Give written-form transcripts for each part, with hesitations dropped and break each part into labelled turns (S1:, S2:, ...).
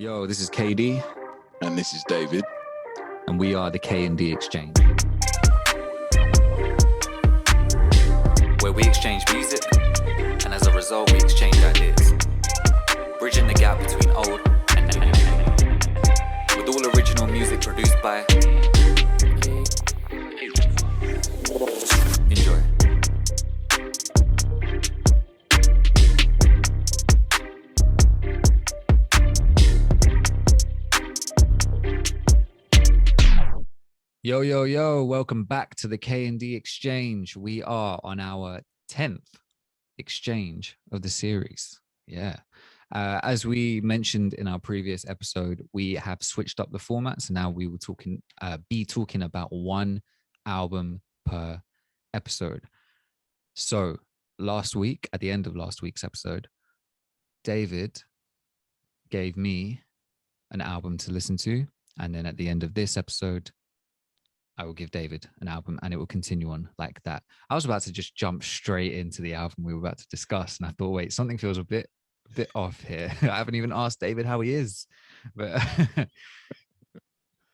S1: Yo, this is KaeDee,
S2: And this is David.
S1: and we are the K&D Exchange, where we exchange music, and as a result, we exchange ideas, bridging the gap between old and new, with all original music produced by. Enjoy. Yo, welcome back to the K&D Exchange. We are on our 10th exchange of the series. Yeah. As we mentioned in our previous episode, we have switched up the format. So now we will be talking about one album per episode. So last week, at the end of last week's episode, David gave me an album to listen to. And then at the end of this episode, I will give David an album, and it will continue on like that. I was about to just jump straight into the album we were about to discuss, and I thought, wait, something feels a bit off here. I haven't even asked David how he is. But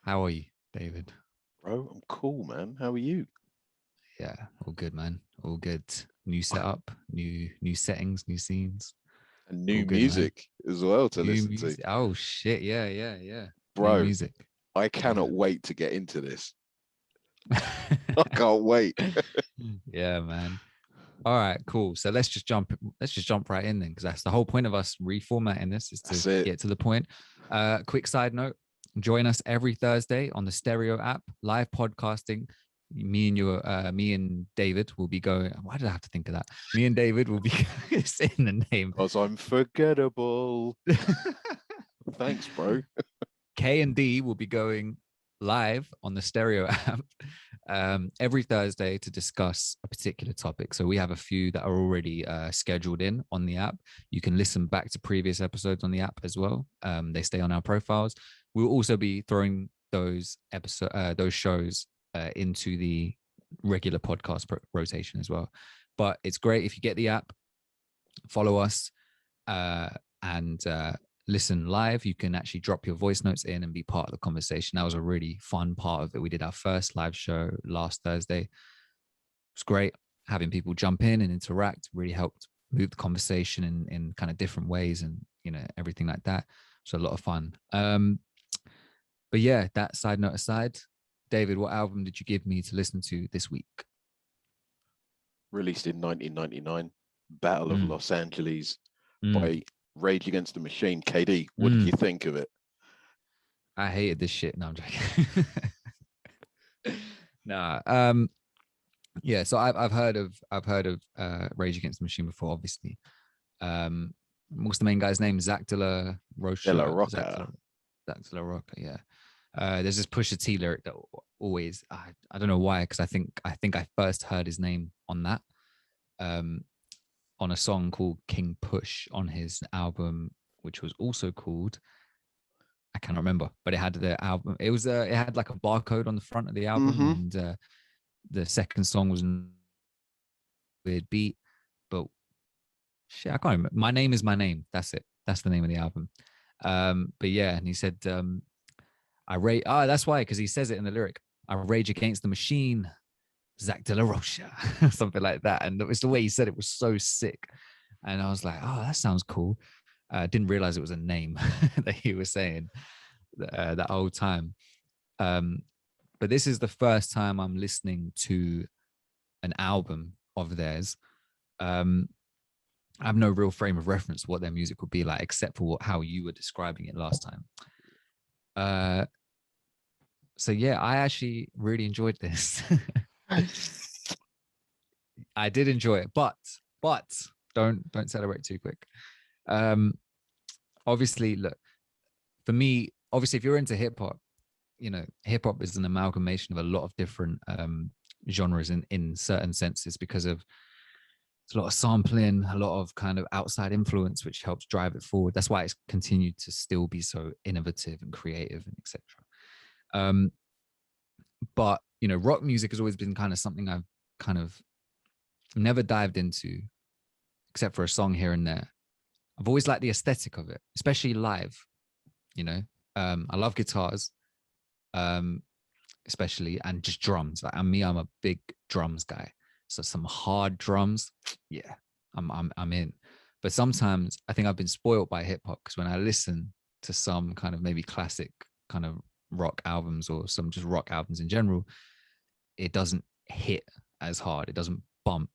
S1: how are you, David?
S2: Bro, I'm cool, man. How are you?
S1: Yeah, all good, man. All good. New setup, new settings, new scenes.
S2: And new
S1: good,
S2: music as well to
S1: New
S2: listen
S1: music.
S2: to.
S1: Oh shit, yeah. New
S2: Bro,
S1: music.
S2: I cannot wait to get into this. I can't wait.
S1: Yeah, man. All right, cool. So let's just jump right in then, because that's the whole point of us reformatting this, is to get to the point. Quick side note: join us every Thursday on the Stereo app, live podcasting. Me and David will be going. Why did I have to think of that? Me and David will be it's in the name.
S2: Because I'm forgettable. Thanks, bro.
S1: K&D will be going live on the Stereo app every Thursday to discuss a particular topic. So we have a few that are already scheduled in on the app. You can listen back to previous episodes on the app as well. They stay on our profiles. We'll also be throwing those shows into the regular podcast rotation as well. But it's great if you get the app, follow us, and listen live. You can actually drop your voice notes in and be part of the conversation. That was a really fun part of it. We did our first live show last Thursday. It was great having people jump in and interact. Really helped move the conversation in kind of different ways, and everything like that. So a lot of fun. But yeah, that side note aside, David, what album did you give me to listen to this week?
S2: Released in 1999, Battle of Los Angeles by Rage Against the Machine. KaeDee, what did you think of it?
S1: I hated this shit. No, I'm joking. Nah. Yeah. So I've heard of Rage Against the Machine before, obviously. What's the main guy's name? Zach De La Rocha.
S2: De La Rocha.
S1: Zach De La Rocha. Yeah. There's this Pusha T lyric that always I don't know why, because I think I first heard his name on that. On a song called King Push on his album, which was also called, I can't remember, but it had the album. It had like a barcode on the front of the album, and the second song was a weird beat, but shit, I can't remember. My Name Is My Name. That's it. That's the name of the album. But yeah, and he said, that's why, because he says it in the lyric. I rage against the machine. Zach De La Rocha, something like that. And it was the way he said it was so sick. And I was like, oh, that sounds cool. Didn't realize it was a name that he was saying that whole time. But this is the first time I'm listening to an album of theirs. I have no real frame of reference for what their music would be like, except for how you were describing it last time. So yeah, I actually really enjoyed this. I did enjoy it, but don't celebrate too quick. Obviously, look, for me, obviously, if you're into hip hop, hip hop is an amalgamation of a lot of different genres in certain senses, because of it's a lot of sampling, a lot of kind of outside influence, which helps drive it forward. That's why it's continued to still be so innovative and creative and etc. But rock music has always been kind of something I've kind of never dived into, except for a song here and there. I've always liked the aesthetic of it, especially live. you know. I love guitars, especially, and just drums. Like I'm a big drums guy. So some hard drums, yeah, I'm in. But sometimes I think I've been spoiled by hip hop, because when I listen to some kind of maybe classic kind of rock albums, or some just rock albums in general, it doesn't hit as hard. It doesn't bump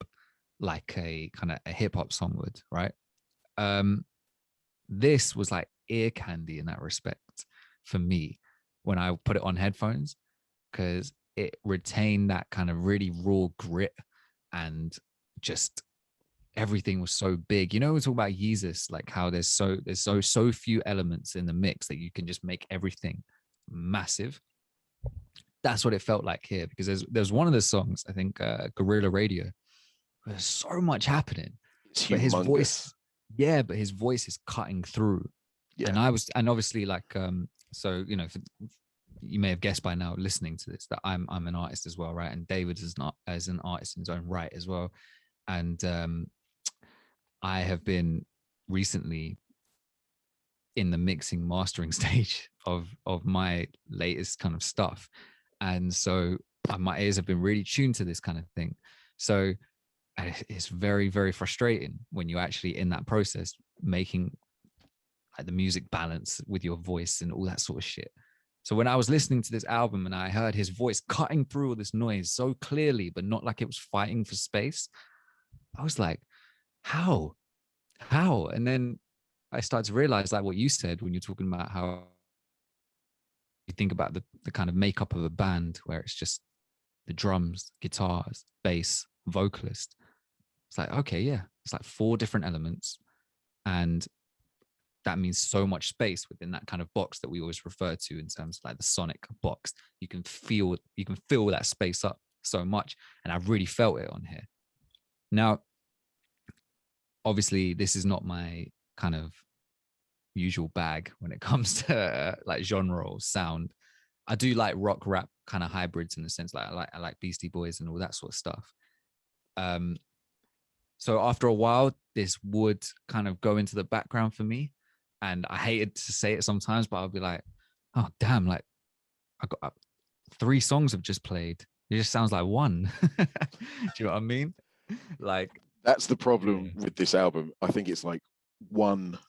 S1: like a kind of a hip hop song would, right? This was like ear candy in that respect for me when I put it on headphones, because it retained that kind of really raw grit, and just everything was so big. You know, we talk about Yeezus, like how there's so few elements in the mix that you can just make everything massive. That's what it felt like here, because there's one of the songs, I think, Guerrilla Radio. There's so much happening,
S2: It's
S1: but his
S2: humongous.
S1: voice, yeah, but his voice is cutting through.
S2: Yeah.
S1: And obviously, like, so, you know, you may have guessed by now listening to this that I'm an artist as well, right? And David is not as an artist in his own right as well. And I have been recently in the mixing mastering stage of my latest kind of stuff, and so my ears have been really tuned to this kind of thing. So it's very, very frustrating when you're actually in that process, making like the music balance with your voice and all that sort of shit. So when I was listening to this album and I heard his voice cutting through all this noise so clearly, but not like it was fighting for space, I was like, how? And then I started to realize, like what you said when you're talking about how you think about the kind of makeup of a band, where it's just the drums, guitars, bass, vocalist. It's like, okay, yeah, it's like 4 different elements. And that means so much space within that kind of box that we always refer to in terms of like the sonic box. You can fill that space up so much. And I really felt it on here. Now, obviously, this is not my kind of usual bag when it comes to like genre or sound. I do like rock rap kind of hybrids, in the sense like I like Beastie Boys and all that sort of stuff. So after a while, this would kind of go into the background for me, and I hated to say it sometimes, but I'll be like, oh damn, like I got 3 songs have just played. It just sounds like one. Do you know what I mean? Like,
S2: that's the problem with this album. I think it's like one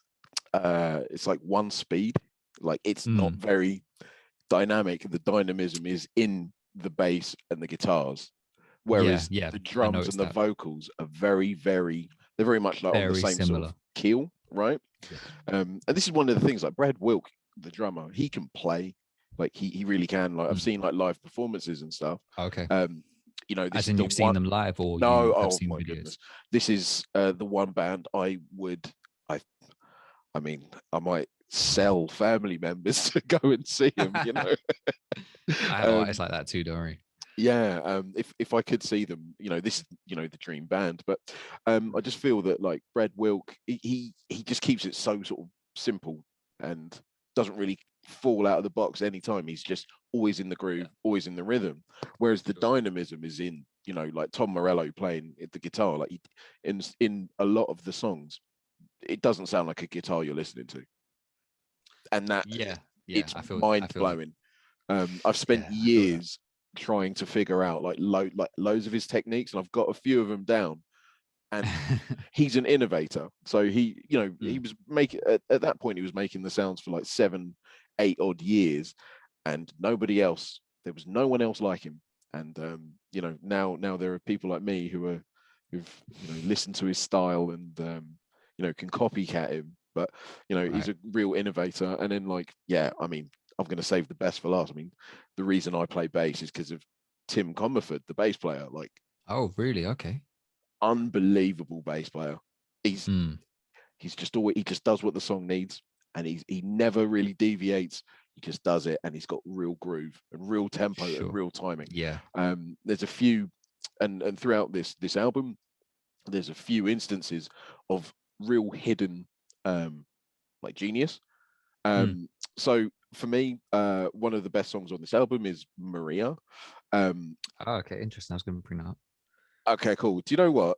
S2: speed. Like it's not very dynamic. The dynamism is in the bass and the guitars, whereas the drums and the vocals are very, very, they're very much like on the same similar sort of keel, right? And this is one of the things, like Brad Wilk, the drummer, he can play, like he really can. Like I've seen like live performances and stuff.
S1: Okay.
S2: You know,
S1: as in you've seen them live, or
S2: no?
S1: You have
S2: oh
S1: seen
S2: my
S1: videos?
S2: Goodness, this is the one band I mean, I might sell family members to go and see him. You know,
S1: I have artists like that too. Don't worry.
S2: Yeah, if I could see them, you know, this, you know, the dream band. But I just feel that like Brad Wilk, he just keeps it so sort of simple and doesn't really fall out of the box anytime. He's just always in the groove, always in the rhythm. Whereas the dynamism is in, you know, like Tom Morello playing the guitar, like in a lot of the songs, it doesn't sound like a guitar you're listening to, and that it's mind blowing. I've spent years trying to figure out like loads of his techniques, and I've got a few of them down. And he's an innovator, so he, you know, he was making at that point he was making the sounds for like 7, 8 odd years, and nobody else. There was no one else like him. And you know, now there are people like me who've you know listened to his style and you know can copycat him. But you know, he's a real innovator. And then like, yeah, I mean, I'm going to save the best for last. I mean, the reason I play bass is because of Tim Comerford, the bass player. Like,
S1: oh, really? Okay.
S2: Unbelievable bass player. He's just always, he just does what the song needs, and he never really deviates. He just does it, and he's got real groove and real tempo and real timing.
S1: Yeah.
S2: There's a few, and throughout this album, there's a few instances of real hidden like genius. So for me, one of the best songs on this album is Maria.
S1: Okay, interesting. I was going to bring that up.
S2: Okay, cool. Do you know what?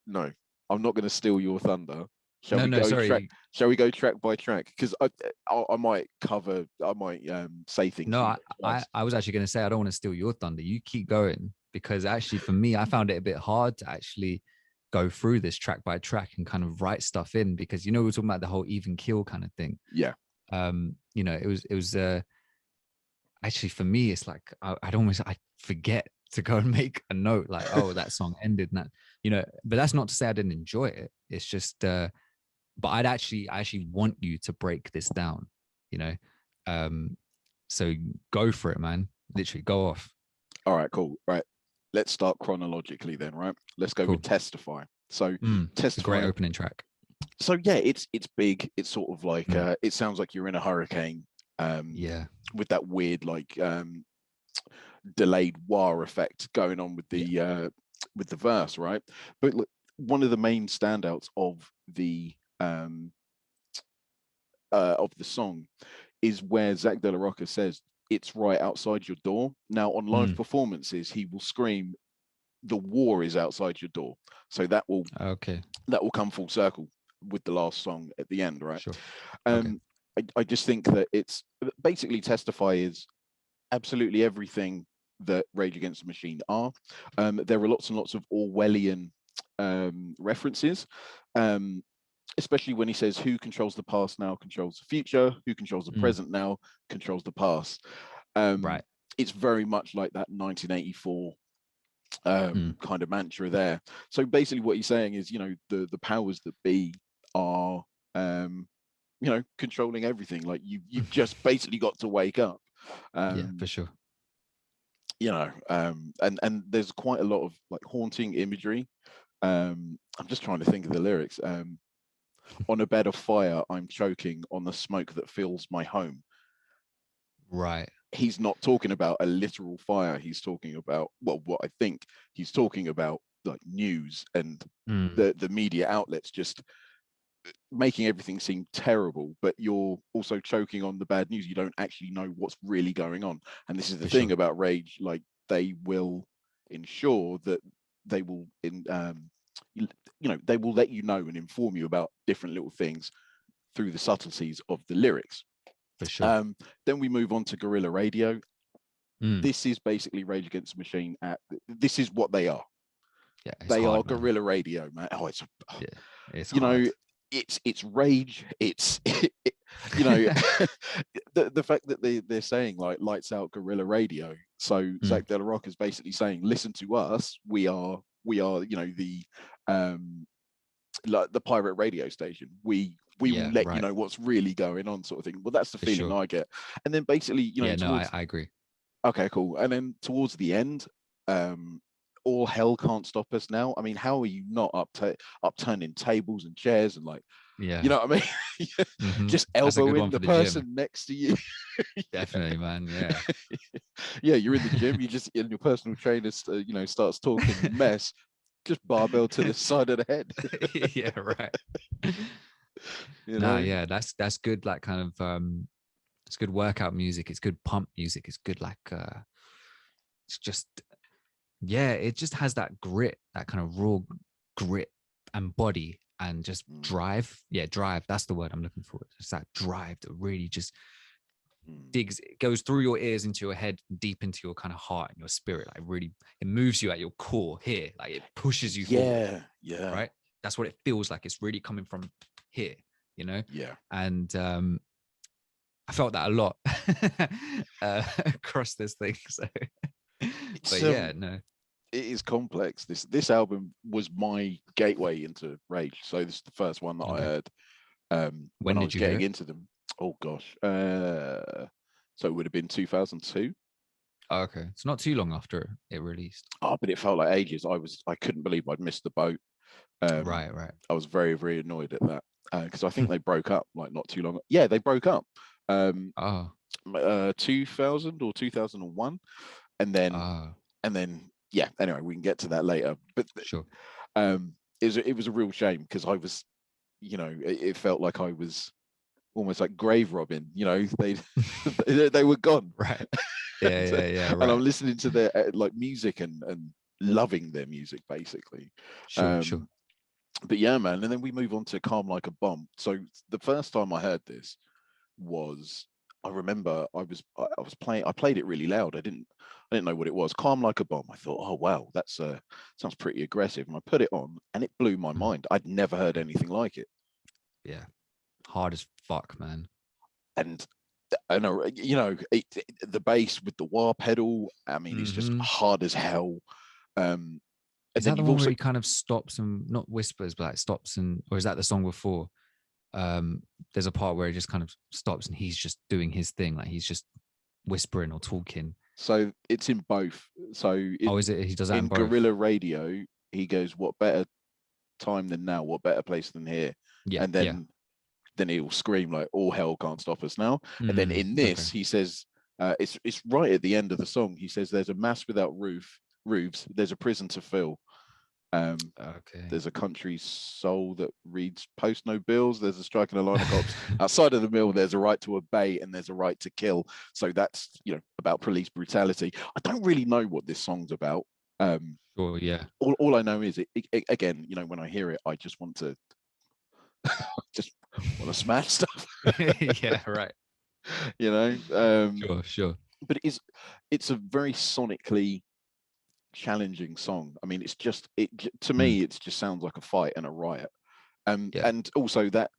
S2: No, I'm not going to steal your thunder. Shall
S1: No,
S2: we
S1: no,
S2: go track?
S1: sorry.
S2: Shall we go track by track? Because I might cover. I might say things.
S1: No,
S2: You
S1: I,
S2: know,
S1: I,
S2: twice.
S1: I was actually going to say I don't want to steal your thunder. You keep going because actually for me, I found it a bit hard to actually go through this track by track and kind of write stuff in because we were talking about the whole even keel kind of thing.
S2: Yeah.
S1: It was actually for me, it's like I forget to go and make a note like, oh, that song ended and that, but that's not to say I didn't enjoy it. It's just but I actually want you to break this down, you know. So go for it, man. Literally go off.
S2: All right, cool. Right. Let's start chronologically then, right? Let's go
S1: Cool.
S2: with Testify. So
S1: It's a great
S2: Testify.
S1: opening track.
S2: So yeah, it's big. It's sort of like
S1: Mm.
S2: it sounds like you're in a hurricane.
S1: Yeah.
S2: With that weird like delayed wah effect going on with the verse, right? But look, one of the main standouts of the song is where Zach De La Rocca says it's right outside your door. Now on live performances, he will scream, "The war is outside your door." So that will come full circle with the last song at the end, right?
S1: Sure. Okay.
S2: I just think that it's basically Testify is absolutely everything that Rage Against the Machine are. There are lots and lots of Orwellian references, especially when he says, "Who controls the past now controls the future. Who controls the present now controls the past."
S1: Right.
S2: It's very much like that 1984 kind of mantra there. So basically, what he's saying is, the powers that be are, controlling everything. Like you've just basically got to wake up.
S1: Yeah, for sure.
S2: And there's quite a lot of like haunting imagery. I'm just trying to think of the lyrics. On a bed of fire, I'm choking on the smoke that fills my home.
S1: Right.
S2: He's not talking about a literal fire. He's talking about, well, what I think he's talking about, like news and the media outlets just making everything seem terrible, but you're also choking on the bad news. You don't actually know what's really going on. And this is the thing about Rage, like they will ensure that they will they will let you know and inform you about different little things through the subtleties of the lyrics.
S1: For sure.
S2: Then we move on to Guerrilla Radio. This is basically Rage Against the Machine. This is what they are.
S1: Yeah,
S2: they
S1: hard,
S2: are
S1: man.
S2: Guerrilla Radio, man. Oh,
S1: it's hard.
S2: It's rage. It's the fact that they're saying like lights out Guerrilla Radio. So Zach De La Rocca is basically saying, listen to us. We are the like the pirate radio station. We will let you know what's really going on, sort of thing. Well, that's the feeling I get. And then basically,
S1: I agree.
S2: Okay, cool. And then towards the end, all hell can't stop us now. I mean, how are you not upturning tables and chairs and like, you know what I mean? Just elbowing the person next to you.
S1: Definitely, man. Yeah.
S2: Yeah, you're in the gym. You just, and your personal trainer, starts talking mess. Just barbell to the side of the head.
S1: Yeah, right. Yeah, that's good. Like kind of, it's good workout music. It's good pump music. It's good like, it's just. Yeah, it just has that grit, that kind of raw grit and body and just drive. Yeah, drive. That's the word I'm looking for. It's that drive that really just it goes through your ears into your head, deep into your kind of heart and your spirit. Like really, it moves you at your core here. Like it pushes you forward.
S2: Yeah.
S1: Right? That's what it feels like. It's really coming from here,
S2: Yeah.
S1: And I felt that a lot across this thing. So, but yeah, no.
S2: It is complex. This album was my gateway into Rage. So this is the first one that I heard when I was getting into them. Oh gosh. So it would have been 2002.
S1: Oh, okay. It's not too long after it released.
S2: Oh, but it felt like ages. I couldn't believe I'd missed the boat.
S1: Right.
S2: I was very, very annoyed at that. Because I think they broke up like not too long. Yeah, they broke up. 2000 or 2001. And then yeah, anyway, we can get to that later. But
S1: sure.
S2: It was a real shame because I was, it felt like I was almost like grave robbing. They were gone.
S1: Right. Yeah. Right.
S2: And I'm listening to their like music and loving their music basically.
S1: Sure.
S2: But yeah, man. And then we move on to Calm Like a Bomb. So the first time I heard this was, I remember I was playing, I played it really loud. I didn't know what it was. Calm Like a Bomb. I thought, oh wow, that's sounds pretty aggressive. And I put it on and it blew my
S1: Mm.
S2: mind. I'd never heard anything like it.
S1: Yeah. Hard as fuck, man.
S2: And you know, the bass with the wah pedal, I mean, it's just hard as hell. And
S1: Is
S2: then
S1: that the
S2: you've
S1: one where
S2: also,
S1: he kind of stops and not whispers, but like stops and, or is that the song before? There's a part where he just kind of stops and he's just doing his thing, like he's just whispering or talking.
S2: so it's in both. So
S1: Oh, is it? He does that in
S2: in
S1: both.
S2: Guerrilla Radio, he goes, "What better time than now? What better place than here?"
S1: Yeah,
S2: And
S1: yeah.
S2: then he'll scream like, "All hell can't stop us now." And then in
S1: Okay.
S2: this, he says, it's right at the end of the song. He says, "There's a mass without roofs. There's a prison to fill.
S1: Okay.
S2: There's a country soul that reads post no bills. There's a strike and a line of cops outside of the mill. There's a right to obey and there's a right to kill." So that's, you know, about police brutality. I don't really know what this song's about.
S1: Sure, yeah.
S2: All I know is it again, you know, when I hear it, I just want to just want to smash stuff.
S1: Yeah, right.
S2: You know,
S1: Sure.
S2: but it's a very sonically challenging song. I mean, it's just it to me, it just sounds like a fight and a riot.
S1: Yeah.
S2: And also that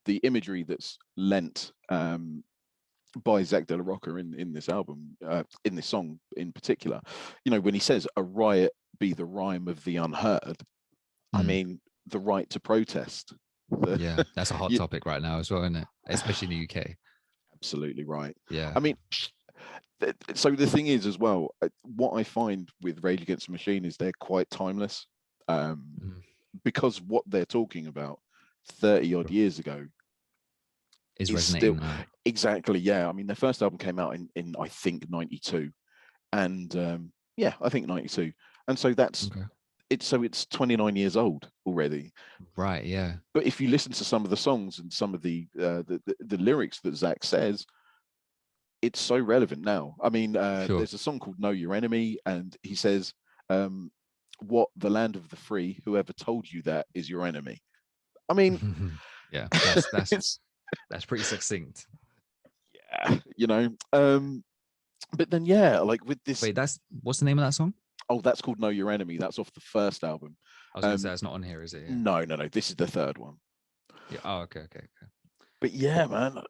S2: the imagery that's lent by Zach De La Rocca in this album, in this song in particular, you know, when he says a riot be the rhyme of the unheard, I mean the right to protest.
S1: Yeah, that's a hot
S2: You,
S1: topic right now as well, isn't it? Especially in the UK.
S2: absolutely right.
S1: Yeah.
S2: I mean, so the thing is as well, what I find with Rage Against the Machine is they're quite timeless, because what they're talking about 30 odd years ago
S1: Is
S2: is
S1: resonating
S2: still
S1: now.
S2: exactly, yeah. I mean, their first album came out in I think 92, and yeah, I think 92, and so that's
S1: Okay.
S2: it's 29 years old already.
S1: Right, yeah.
S2: But if you listen to some of the songs and some of the lyrics that Zach says, it's so relevant now. I mean,
S1: Sure.
S2: there's a song called "Know Your Enemy," and he says, "What the land of the free? Whoever told you that is your enemy." I mean,
S1: Yeah,
S2: it's
S1: that's pretty succinct.
S2: yeah, you know. But then yeah, like with this,
S1: Wait, that's what's the name of that song?
S2: oh, that's called "Know Your Enemy." That's off the first album.
S1: I was gonna say it's not on here, is it? Yeah.
S2: No. This is the third one.
S1: Yeah. Oh, okay.
S2: But yeah, man.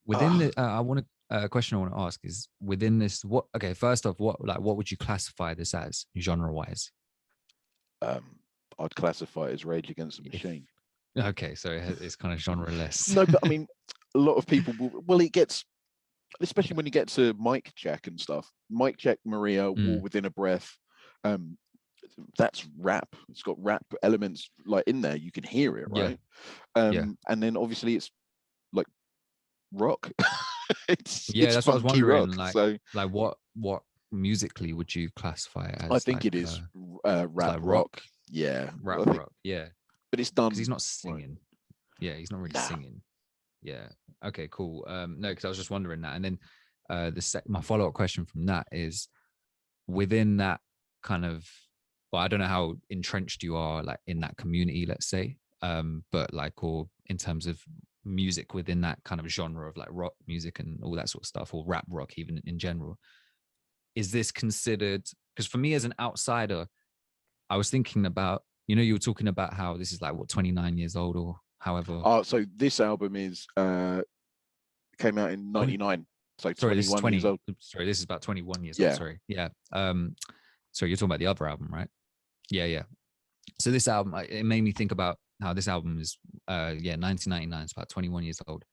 S1: Within the, I want to a question I want to ask is within this. What? Okay, first off, what would you classify this as genre wise?
S2: I'd classify it as Rage Against the Machine.
S1: Okay, so it's kind of genre-less.
S2: No, but I mean, a lot of people will. Well, it gets, especially when you get to Mic Check and stuff. Mic Check, Maria, War Within a Breath. That's rap. It's got rap elements like in there. You can hear it, right?
S1: Yeah.
S2: And then obviously it's like rock. it's
S1: That's what I was wondering.
S2: Rock,
S1: like what musically would you classify it as?
S2: I think it is rap
S1: like
S2: rock. Yeah,
S1: rap rock. Yeah,
S2: but it's done
S1: because he's not singing. Right. Yeah, he's not really singing. Yeah. Okay. Cool. No, because I was just wondering that, and then my follow-up question from that is within that kind of. Well, I don't know how entrenched you are, like in that community, let's say, but like, or in terms of music within that kind of genre of like rock music and all that sort of stuff, or rap rock even in general. Is this considered, because for me as an outsider, I was thinking about, you were talking about how this is like what 29 years old or however.
S2: Oh, so this album is came out in 99. So
S1: sorry,
S2: 21 years old.
S1: Sorry, this is about 21 years old. Sorry. Yeah. So you're talking about the other album, right? Yeah. So this album, it made me think about how this album is 1999. It's about 21 years old,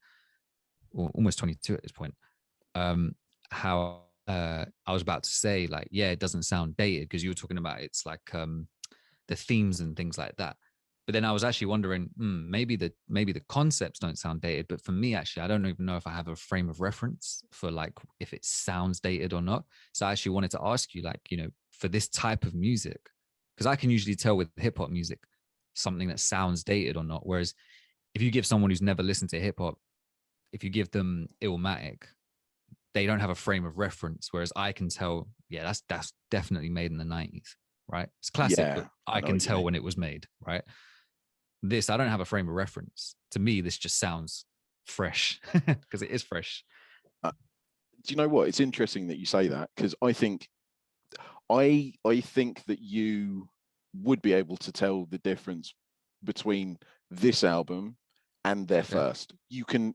S1: or almost 22 at this point. How I was about to say, like, it doesn't sound dated because you were talking about it's like the themes and things like that. But then I was actually wondering, maybe the concepts don't sound dated. But for me, actually, I don't even know if I have a frame of reference for like if it sounds dated or not. So I actually wanted to ask you, like, for this type of music, because I can usually tell with hip hop music something that sounds dated or not. Whereas if you give someone who's never listened to hip hop, if you give them Illmatic, they don't have a frame of reference. Whereas I can tell, that's definitely made in the 90s, right? It's classic, but I can tell when it was made, right? this, I don't have a frame of reference. To me, this just sounds fresh because it is fresh.
S2: Do you know what? It's interesting that you say that, because I think that you would be able to tell the difference between this album and their first. You can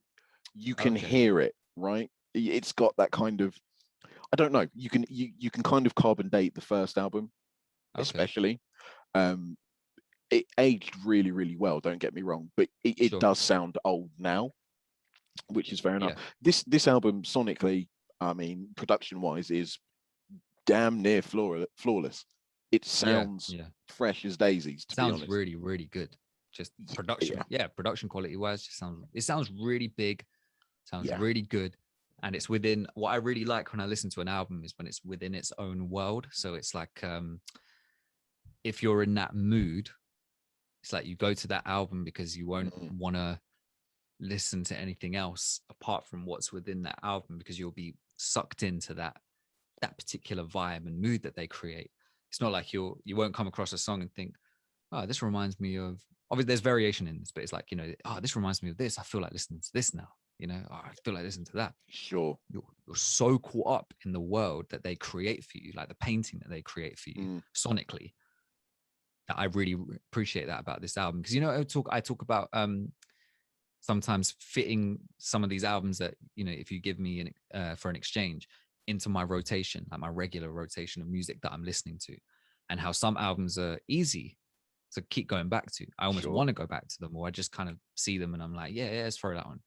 S2: hear it, right? It's got that kind of, I don't know. You can kind of carbon date the first album, especially. It aged really, really well. Don't get me wrong, but it does sound old now, which is fair enough. This album sonically, I mean, production wise, is damn near flawless. It sounds fresh as daisies. To be honest,
S1: sounds really, really good. Just production, production quality wise, it sounds really big. Sounds really good. And it's within, what I really like when I listen to an album is when it's within its own world. So it's like, if you're in that mood, it's like you go to that album because you won't want to listen to anything else apart from what's within that album, because you'll be sucked into that particular vibe and mood that they create. It's not like you won't come across a song and think, oh, this reminds me of, obviously there's variation in this, but it's like, you know, oh, this reminds me of this. I feel like listening to this now. You know, oh, I feel like listening to that.
S2: Sure.
S1: You're so caught up in the world that they create for you, like the painting that they create for you sonically, that I really appreciate that about this album. Because, you know, I talk about sometimes fitting some of these albums that, you know, if you give me for an exchange into my rotation, like my regular rotation of music that I'm listening to, and how some albums are easy to keep going back to. I almost want to go back to them, or I just kind of see them and I'm like, yeah, let's throw that on.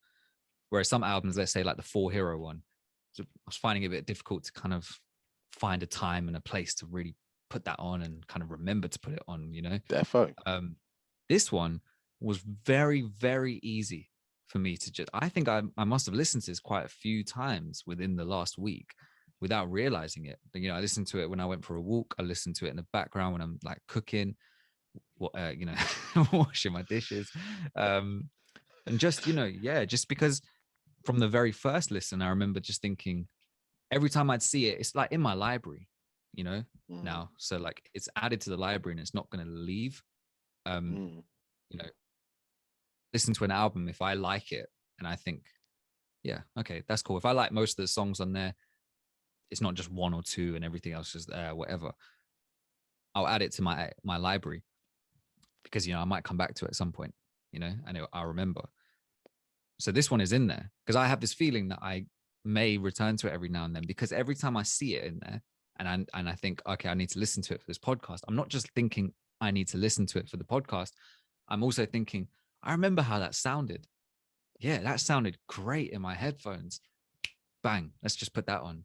S1: Whereas some albums, let's say like the 4 Hero one, so I was finding it a bit difficult to kind of find a time and a place to really put that on and kind of remember to put it on, you know?
S2: Defo.
S1: This one was very, very easy for me to just, I think I must have listened to this quite a few times within the last week without realizing it. You know, I listened to it when I went for a walk. I listened to it in the background when I'm like cooking, you know, washing my dishes. And just, you know, just because from the very first listen, I remember just thinking every time I'd see it, it's like in my library, you know, now. So like it's added to the library and it's not going to leave. You know, listen to an album if I like it and I think, yeah, okay, that's cool. If I like most of the songs on there, it's not just one or two and everything else is whatever. I'll add it to my library because, you know, I might come back to it at some point, you know, and I'll remember. So this one is in there because I have this feeling that I may return to it every now and then, because every time I see it in there and I think, okay, I need to listen to it for this podcast, I'm not just thinking I need to listen to it for the podcast. I'm also thinking, I remember how that sounded. Yeah, that sounded great in my headphones. Bang, let's just put that on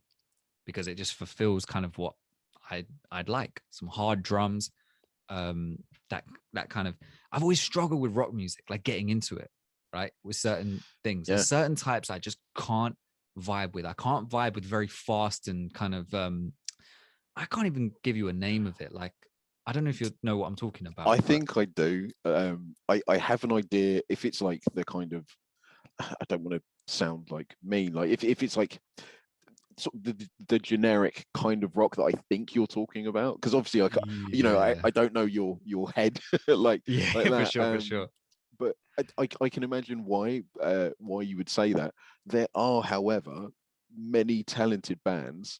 S1: because it just fulfills kind of what I'd like. Some hard drums, that kind of, I've always struggled with rock music, like getting into it, right? With certain things. There's certain types I just can't vibe with. I can't vibe with very fast and kind of, I can't even give you a name of it. Like, I don't know if you know what I'm talking about.
S2: I think I do. I have an idea if it's like the kind of, I don't want to sound like mean, like if it's like sort of the generic kind of rock that I think you're talking about, because obviously you know, I don't know your head like like that.
S1: For sure.
S2: But I can imagine why you would say that. There are, however, many talented bands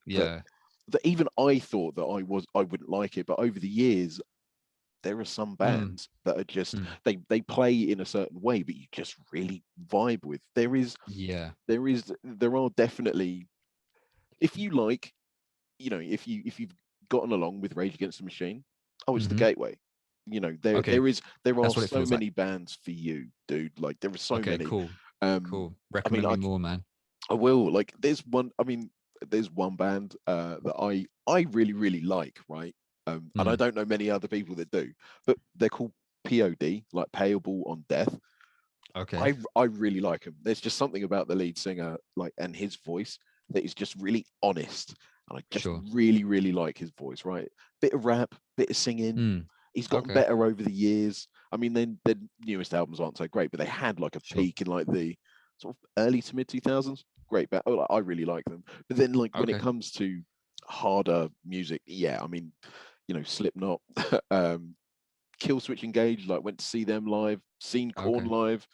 S2: that even I thought that I wouldn't like it, but over the years there are some bands that are just they play in a certain way, but you just really vibe with. There are definitely, if you like, you know, if you've gotten along with Rage Against the Machine, it's the gateway. You know, there are so many bands for you, dude. Like there are so many.
S1: Cool. Recommend me more, man.
S2: I will. Like there's one band that I really, really like, right? And I don't know many other people that do, but they're called POD, like Payable on Death.
S1: Okay.
S2: I really like them. There's just something about the lead singer, like, and his voice that is just really honest. And I just really, really like his voice, right? Bit of rap, bit of singing. He's gotten better over the years. I mean, then the newest albums aren't so great, but they had like a peak in like the sort of early to mid 2000s. Great band. I really like them. But then like when it comes to harder music, I mean, you know, Slipknot, Killswitch Engage, like went to see them live, seen Korn
S1: Okay.
S2: live,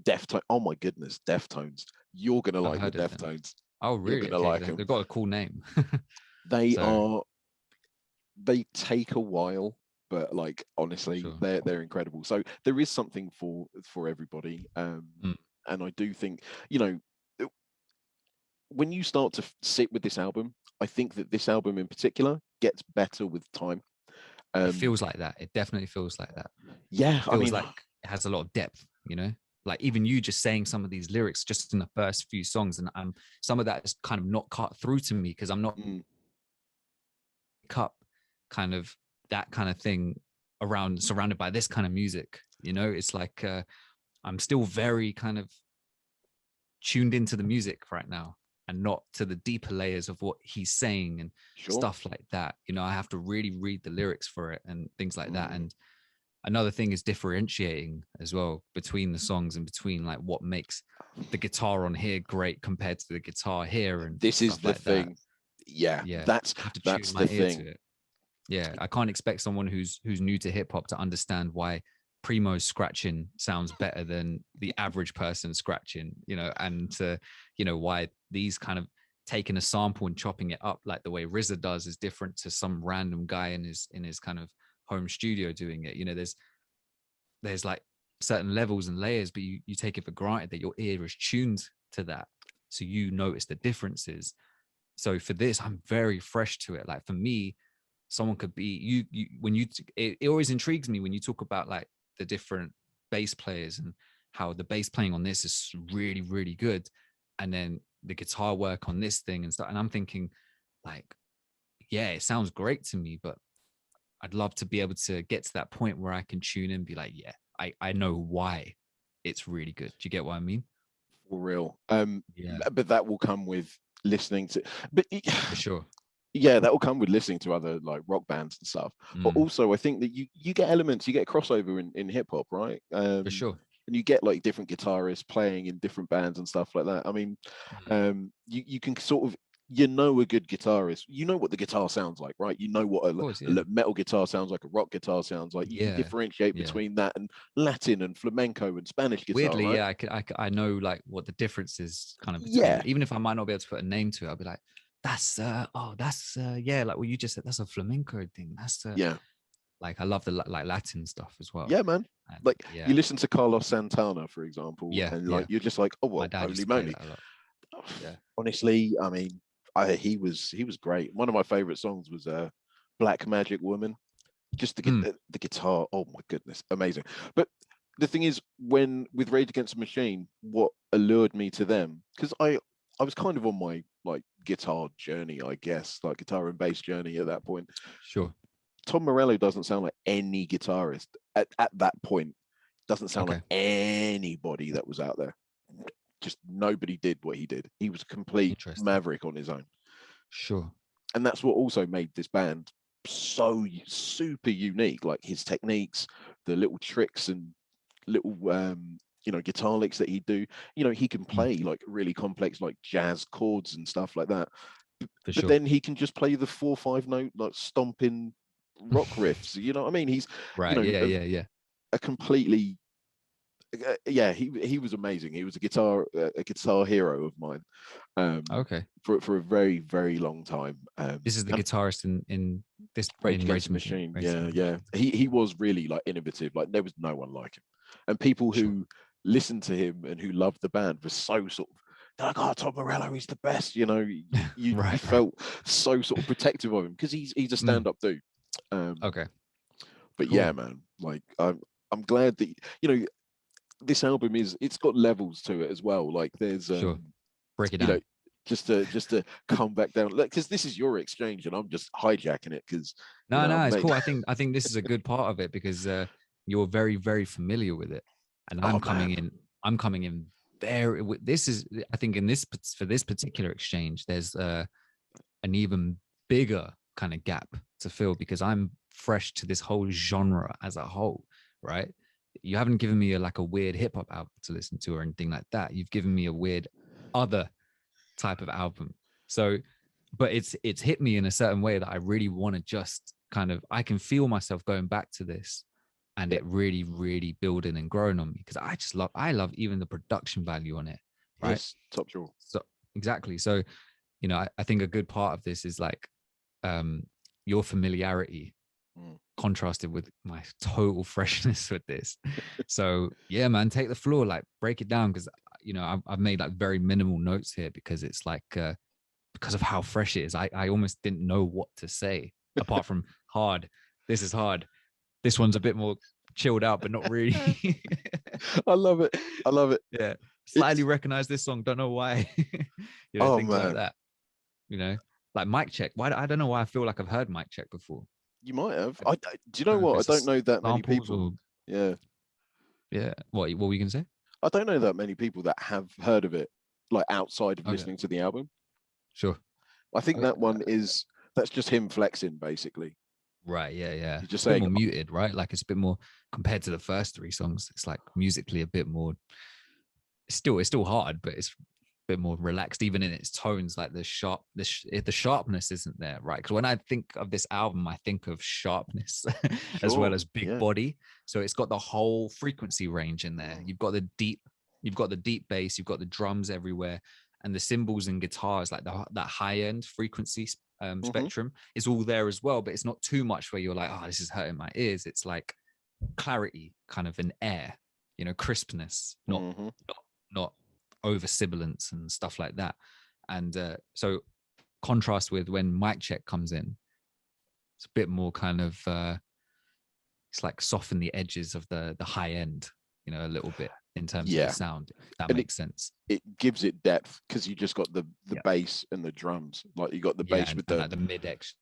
S2: Deftones. Oh my goodness, Deftones. You're gonna
S1: I've
S2: like the
S1: heard of them.
S2: Deftones.
S1: Oh,
S2: You're
S1: really?
S2: gonna
S1: Okay.
S2: like them.
S1: They've got a cool name.
S2: They
S1: So
S2: are. They take a while, but like honestly,
S1: sure.
S2: they're incredible. So there is something for everybody.
S1: Mm,
S2: And I do think, you know, when you start to sit with this album, I think that this album in particular gets better with time.
S1: it
S2: Um,
S1: feels like that. It definitely feels like that.
S2: yeah,
S1: It
S2: I
S1: feels
S2: mean,
S1: like it has a lot of depth, you know? Like even you just saying some of these lyrics just in the first few songs, and some of that is kind of not cut through to me because I'm not
S2: mm,
S1: cup kind of that kind of thing around surrounded by this kind of music. You know, it's like I'm still very kind of tuned into the music right now and not to the deeper layers of what he's saying and
S2: sure.
S1: stuff like that. You know, I have to really read the lyrics for it and things like that.
S2: Mm.
S1: And another thing is differentiating as well between the songs and between like what makes the guitar on here great compared to the guitar here and
S2: This is
S1: stuff
S2: the
S1: like that.
S2: thing. Yeah,
S1: Yeah, I have to tune
S2: that's
S1: my
S2: the
S1: ear to
S2: thing.
S1: it. Yeah, I can't expect someone who's new to hip hop to understand why Primo's scratching sounds better than the average person scratching, you know, and you know, why these kind of taking a sample and chopping it up like the way RZA does is different to some random guy in his kind of home studio doing it. You know, there's like certain levels and layers, but you take it for granted that your ear is tuned to that. So you notice the differences. So for this, I'm very fresh to it. Like for me, someone could be you when you it always intrigues me when you talk about like the different bass players and how the bass playing on this is really, really good. And then the guitar work on this thing and stuff. And I'm thinking, like, yeah, it sounds great to me, but I'd love to be able to get to that point where I can tune in and be like, yeah, I know why it's really good. Do you get what I mean?
S2: For real.
S1: Yeah,
S2: But that will come with listening to, but
S1: for sure.
S2: yeah, that will come with listening to other like rock bands and stuff. But
S1: Mm,
S2: also, I think that you get elements, you get crossover in hip hop, right?
S1: for sure.
S2: And you get like different guitarists playing in different bands and stuff like that. I mean,
S1: Mm,
S2: you can sort of, you know, a good guitarist, you know what the guitar sounds like, right? You know what
S1: of course, yeah.
S2: a metal guitar sounds like, a rock guitar sounds like. You can
S1: Yeah,
S2: differentiate
S1: yeah.
S2: between that and Latin and flamenco and Spanish guitar,
S1: Weirdly,
S2: right?
S1: yeah, I know like what the difference is kind of between
S2: Yeah,
S1: it. Even if I might not be able to put a name to it, I'll be like, that's that's yeah, like what you just said, that's a flamenco thing. That's
S2: yeah.
S1: like I love the like Latin stuff as well.
S2: Yeah, man.
S1: And
S2: Like
S1: yeah,
S2: you listen to Carlos Santana, for example,
S1: yeah,
S2: and like
S1: yeah.
S2: you're just like, oh
S1: My
S2: well,
S1: dad used
S2: holy
S1: to play
S2: moly.
S1: that a lot. Yeah.
S2: Honestly, I mean, he was great. One of my favorite songs was Black Magic Woman. Just to get
S1: Mm,
S2: the guitar, oh my goodness, amazing. But the thing is, when with Rage Against the Machine, what allured me to them, because I was kind of on my like guitar journey, I guess, like guitar and bass journey at that point.
S1: sure.
S2: Tom Morello doesn't sound like any guitarist at that point. Doesn't sound like
S1: Okay.
S2: anybody that was out there. Just nobody did what he did. He was a complete
S1: Interesting.
S2: maverick on his own.
S1: Sure.
S2: And that's what also made this band so super unique. Like his techniques, the little tricks and little you know, guitar licks that he do. You know, he can
S1: Mm,
S2: play like really complex like jazz chords and stuff like that.
S1: for
S2: But
S1: sure.
S2: then he can just play the 4/5 note like stomping rock riffs. You know what I mean? He's, you
S1: Right.
S2: know,
S1: Yeah. Yeah. Yeah.
S2: a completely yeah, he was amazing. He was a guitar hero of mine,
S1: Okay.
S2: for a very very long time.
S1: This is the
S2: And
S1: guitarist in this
S2: Rage
S1: in
S2: Against
S1: Rage
S2: the
S1: Machine.
S2: Machine,
S1: Rage
S2: yeah,
S1: Against the
S2: yeah.
S1: Machine.
S2: He was really like innovative. Like there was no one like him, and people
S1: Sure.
S2: who listened to him and who loved the band were so sort of. They're like, oh, Tom Morello, he's the best. You know, you
S1: Right. Right.
S2: felt so sort of protective of him because he's a
S1: Mm,
S2: stand up dude. Um,
S1: okay.
S2: but yeah,
S1: Cool.
S2: man, like I'm glad that you know this album it's got levels to it as well. Like there's
S1: Sure. Break it
S2: you know,
S1: down.
S2: just to come back down because this is your exchange and I'm just hijacking it because you
S1: No,
S2: know
S1: no,
S2: I'm
S1: it's
S2: mate.
S1: cool. I think this is a good part of it because you're very, very familiar with it, and
S2: Oh
S1: I'm coming
S2: man,
S1: in. I'm coming in very. This is, I think, in this for this particular exchange, there's an even bigger kind of gap to fill because I'm fresh to this whole genre as a whole, right? You haven't given me like a weird hip hop album to listen to or anything like that. You've given me a weird other type of album. So, but it's hit me in a certain way that I really want to just kind of I can feel myself going back to this and it really, really building and growing on me, because I love even the production value on it, right?
S2: Yes, top draw.
S1: So exactly. So, you know, I think a good part of this is like your familiarity contrasted with my total freshness with this. So yeah, man, take the floor, like break it down, because you know I've made like very minimal notes here, because it's like because of how fresh it is. I almost didn't know what to say apart from hard. This is hard. This one's a bit more chilled out, but not really.
S2: I love it. I love it.
S1: Yeah, slightly recognize this song. Don't know why. You know,
S2: Oh
S1: things like
S2: man,
S1: that. You know, like Mic Check. Why I don't know why I feel like I've heard Mic Check before.
S2: you might have. Do you
S1: I
S2: know
S1: don't know if
S2: what? I
S1: it's
S2: don't know that many
S1: samples
S2: people.
S1: or
S2: Yeah,
S1: yeah. What were you gonna say?
S2: I don't know that many people that have heard of it, like outside of
S1: Okay,
S2: listening to the album.
S1: sure.
S2: I think
S1: Okay.
S2: that one that's just him flexing, basically.
S1: Right, yeah, yeah.
S2: He's just
S1: It's a bit
S2: saying,
S1: more muted, right? Like it's a bit more compared to the first three songs. It's like musically a bit more. It's still hard, but it's a bit more relaxed, even in its tones. Like the sharpness isn't there, right? Because when I think of this album, I think of sharpness as well
S2: sure,
S1: as big
S2: yeah,
S1: body. So it's got the whole frequency range in there.
S2: mm,
S1: You've got the deep bass, you've got the drums everywhere, and the cymbals and guitars, like that high end frequency
S2: mm-hmm,
S1: spectrum, is all there as well. But it's not too much where you're like, oh, this is hurting my ears. It's like clarity, kind of an air, you know, crispness, not
S2: mm-hmm.
S1: not not over sibilance and stuff like that. And so contrast with when Mic Check comes in, it's a bit more kind of it's like soften the edges of the high end, you know, a little bit in terms of the
S2: Yeah,
S1: sound, if that
S2: and
S1: makes sense.
S2: it gives it depth because you just got the
S1: Yeah.
S2: bass and the drums. Like you got the
S1: Yeah,
S2: bass with
S1: and
S2: the
S1: like the mid X.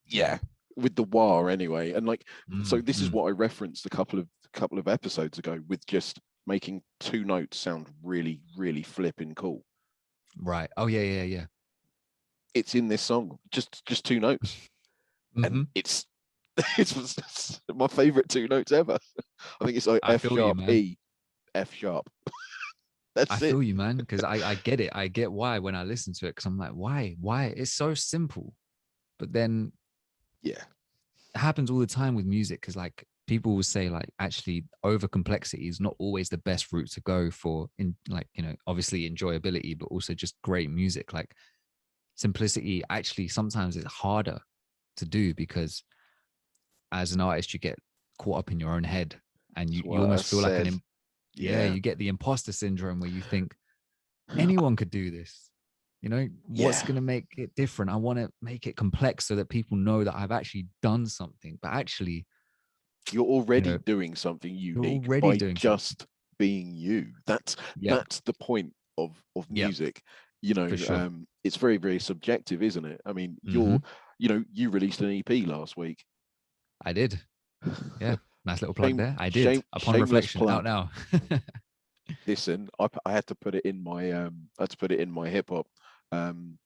S2: yeah with the wah anyway, and like so this is
S1: Mm.
S2: what I referenced a couple of episodes ago with just making two notes sound really really flipping cool.
S1: Right. Oh yeah, yeah, yeah.
S2: It's in this song, just two notes,
S1: Mm-hmm.
S2: and it's my favorite two notes ever. I think it's like
S1: I
S2: F
S1: feel you,
S2: sharp
S1: man.
S2: E F sharp.
S1: I
S2: That's it.
S1: feel you, man, because I get it. I get why when I listen to it, because I'm like, why? Why? It's so simple. But then
S2: Yeah,
S1: it happens all the time with music, because like people will say like actually over complexity is not always the best route to go for, in like, you know, obviously enjoyability, but also just great music. Like simplicity actually sometimes is harder to do, because as an artist you get caught up in your own head, and
S2: that's
S1: you
S2: what I
S1: almost feel like
S2: said.
S1: yeah,
S2: Yeah,
S1: you get the imposter syndrome where you think anyone could do this. You know, what's
S2: yeah.
S1: going to make it different? I want to make it complex so that people know that I've actually done something. But actually,
S2: You're
S1: you
S2: already
S1: know,
S2: doing something
S1: you're
S2: unique
S1: already
S2: by
S1: doing something.
S2: just being you.
S1: Yep.
S2: That's the point of
S1: Yep.
S2: music.
S1: For sure.
S2: It's very very subjective, isn't it? I mean,
S1: Mm-hmm.
S2: you released an EP last week.
S1: I did. Yeah. Nice little plug there. I did. Upon
S2: Shameless
S1: reflection, out
S2: plug.
S1: now.
S2: Listen, I had to put it in my I had to put it in my hip hop um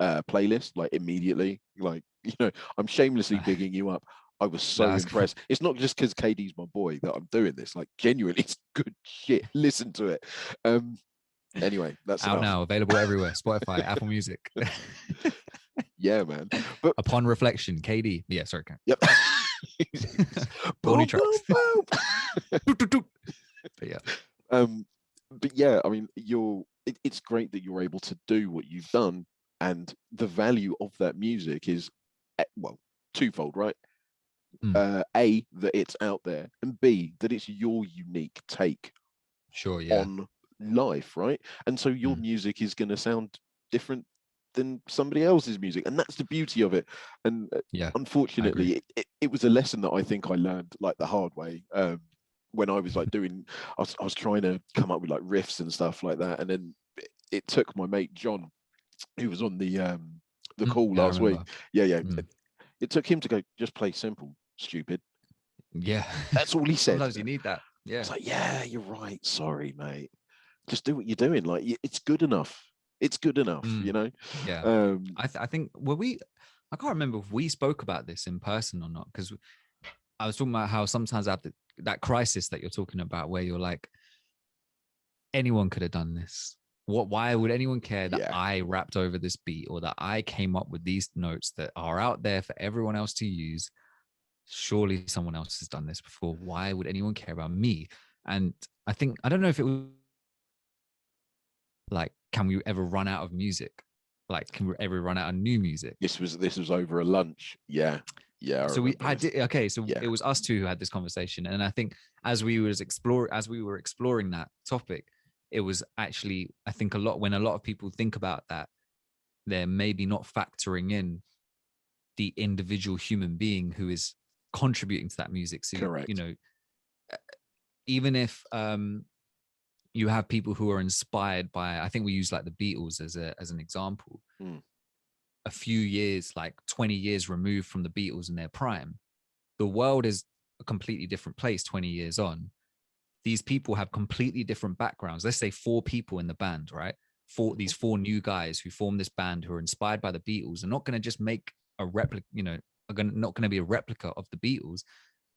S2: playlist like immediately. Like, I'm shamelessly bigging you up. I was so
S1: That's cool.
S2: impressed. It's not just because KaeDee's my boy that I'm doing this. Like, genuinely, it's good shit. Listen to it. Anyway, that's
S1: Out
S2: enough.
S1: now. Available everywhere. Spotify, Apple Music.
S2: Yeah, man. But
S1: Upon reflection, KaeDee. Yeah, sorry.
S2: yep.
S1: Corny
S2: Boom, boom,
S1: tracks.
S2: boom.
S1: But yeah.
S2: um, but yeah, I mean, it's great that you're able to do what you've done, and the value of that music is, well, twofold, right?
S1: Mm.
S2: A, that it's out there, and B, that it's your unique take
S1: Sure. Yeah.
S2: on life, right? And so your
S1: Mm.
S2: music is going to sound different than somebody else's music, and that's the beauty of it. And
S1: Yeah. I agree.
S2: unfortunately, it was a lesson that I think I learned like the hard way. When I was like I was trying to come up with like riffs and stuff like that, and then it took my mate John, who was on the call
S1: Yeah, I
S2: last week.
S1: remember.
S2: Yeah, yeah.
S1: Mm.
S2: It took him to go, just play simple, stupid.
S1: Yeah.
S2: That's all he said.
S1: Sometimes you need that. Yeah.
S2: It's like, yeah, you're right. Sorry, mate. Just do what you're doing. Like, it's good enough. It's good enough,
S1: Mm. Yeah.
S2: Um,
S1: I think I can't remember if we spoke about this in person or not, because I was talking about how sometimes I have that crisis that you're talking about, where you're like, anyone could have done this. Why would anyone care that
S2: yeah,
S1: I rapped over this beat, or that I came up with these notes that are out there for everyone else to use? surely someone else has done this before. Why would anyone care about me? And I think, I don't know if it was like, can we ever run out of music? Like, can we ever run out of new music?
S2: This was over a lunch. Yeah. I
S1: So
S2: remember
S1: I
S2: this.
S1: did. Okay. So
S2: Yeah.
S1: it was us two who had this conversation. And I think as we were exploring that topic, it was actually, I think when a lot of people think about that, they're maybe not factoring in the individual human being who is contributing to that music. So,
S2: Correct.
S1: you know, even if you have people who are inspired by, I think we use like the Beatles as an example, a few years, like 20 years removed from the Beatles in their prime, the world is a completely different place 20 years on. These people have completely different backgrounds. Let's say 4 people in the band, right? These 4 new guys who form this band who are inspired by the Beatles are not going to just make a replica, you know, not going to be a replica of the Beatles,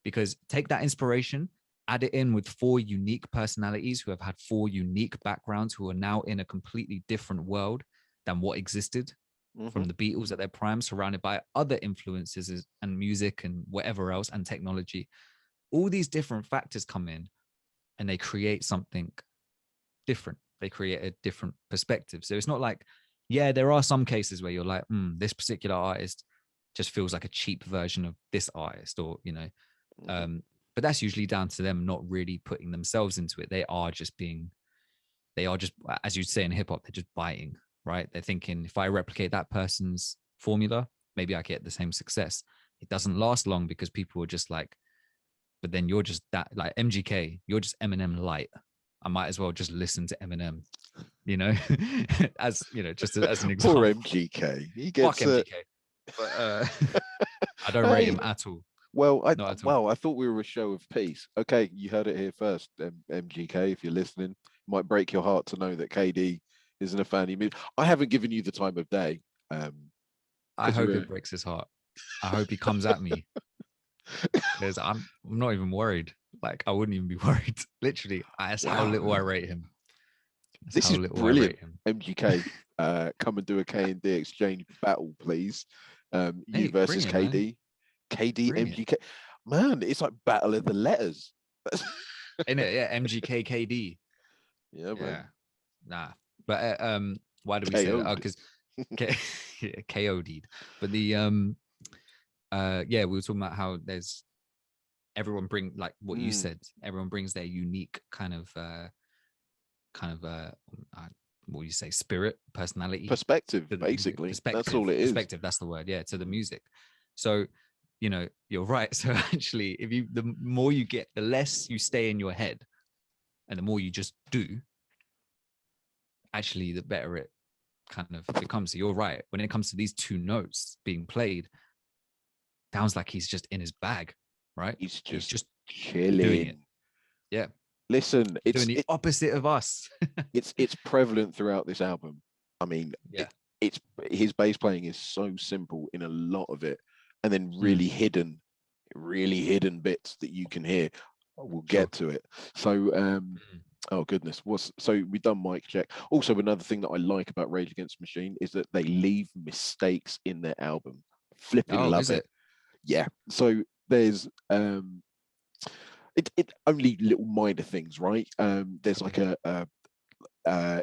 S1: because take that inspiration, add it in with 4 unique personalities who have had 4 unique backgrounds, who are now in a completely different world than what existed from the Beatles at their prime, surrounded by other influences and music and whatever else and technology. All these different factors come in and they create something different. They create a different perspective. So it's not like, yeah, there are some cases where you're like, this particular artist just feels like a cheap version of this artist, or, you know, but that's usually down to them not really putting themselves into it. They are just, as you'd say in hip hop, they're just biting, right? They're thinking, if I replicate that person's formula, maybe I get the same success. It doesn't last long because people are just like, but then you're just that, like MGK, you're just Eminem light. I might as well just listen to Eminem, you know, as, you know, just as an example.
S2: Poor MGK. He gets
S1: fuck MGK, but I don't rate him at all.
S2: Well, I thought we were a show of peace. Okay, you heard it here first, MGK. If you're listening, it might break your heart to know that KaeDee isn't a fan of me. I haven't given you the time of day.
S1: I hope it breaks his heart. I hope he comes at me. Because I'm not even worried. Like, I wouldn't even be worried. Literally, that's how little I rate him.
S2: This is brilliant. MGK, come and do a K&D exchange battle, please. You versus KaeDee. KaeDee, MGK. Man, it's like battle of the letters.
S1: Isn't it? Yeah, MGK, KaeDee.
S2: Yeah, man.
S1: Nah. But why do we say that? Oh, because KO'd. But the we were talking about how there's everyone bring, like what you said, everyone brings their unique kind of what do you say, spirit, personality,
S2: perspective, basically. That's all it is.
S1: Perspective, that's the word, to the music. So, you know, you're right. So actually, the more you get, the less you stay in your head and the more you just do, actually the better it kind of becomes. So you're right. When it comes to these 2 notes being played, sounds like he's just in his bag, right?
S2: He's just
S1: chilling. Doing it. Yeah.
S2: Listen,
S1: it's doing the opposite of us.
S2: it's prevalent throughout this album. I mean, it's his bass playing is so simple in a lot of it, and then really hidden bits that you can hear. We'll get to it. So, oh goodness, so we've done mic check. Also, another thing that I like about Rage Against the Machine is that they leave mistakes in their album. Flipping love it. Yeah. So there's it only little minor things, right? There's like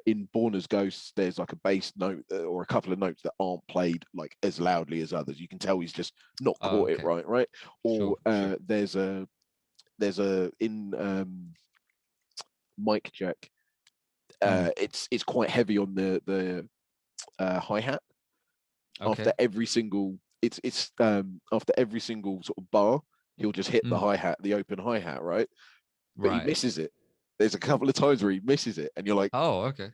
S2: in Born as Ghosts, there's like a bass note or a couple of notes that aren't played like as loudly as others. You can tell he's just not caught it right. Or there's a in mic check. It's quite heavy on the hi-hat. After every single after every single sort of bar, he'll just hit the hi-hat, the open hi-hat, right? But he misses it. There's a couple of times where he misses it, and you're like,
S1: oh, okay.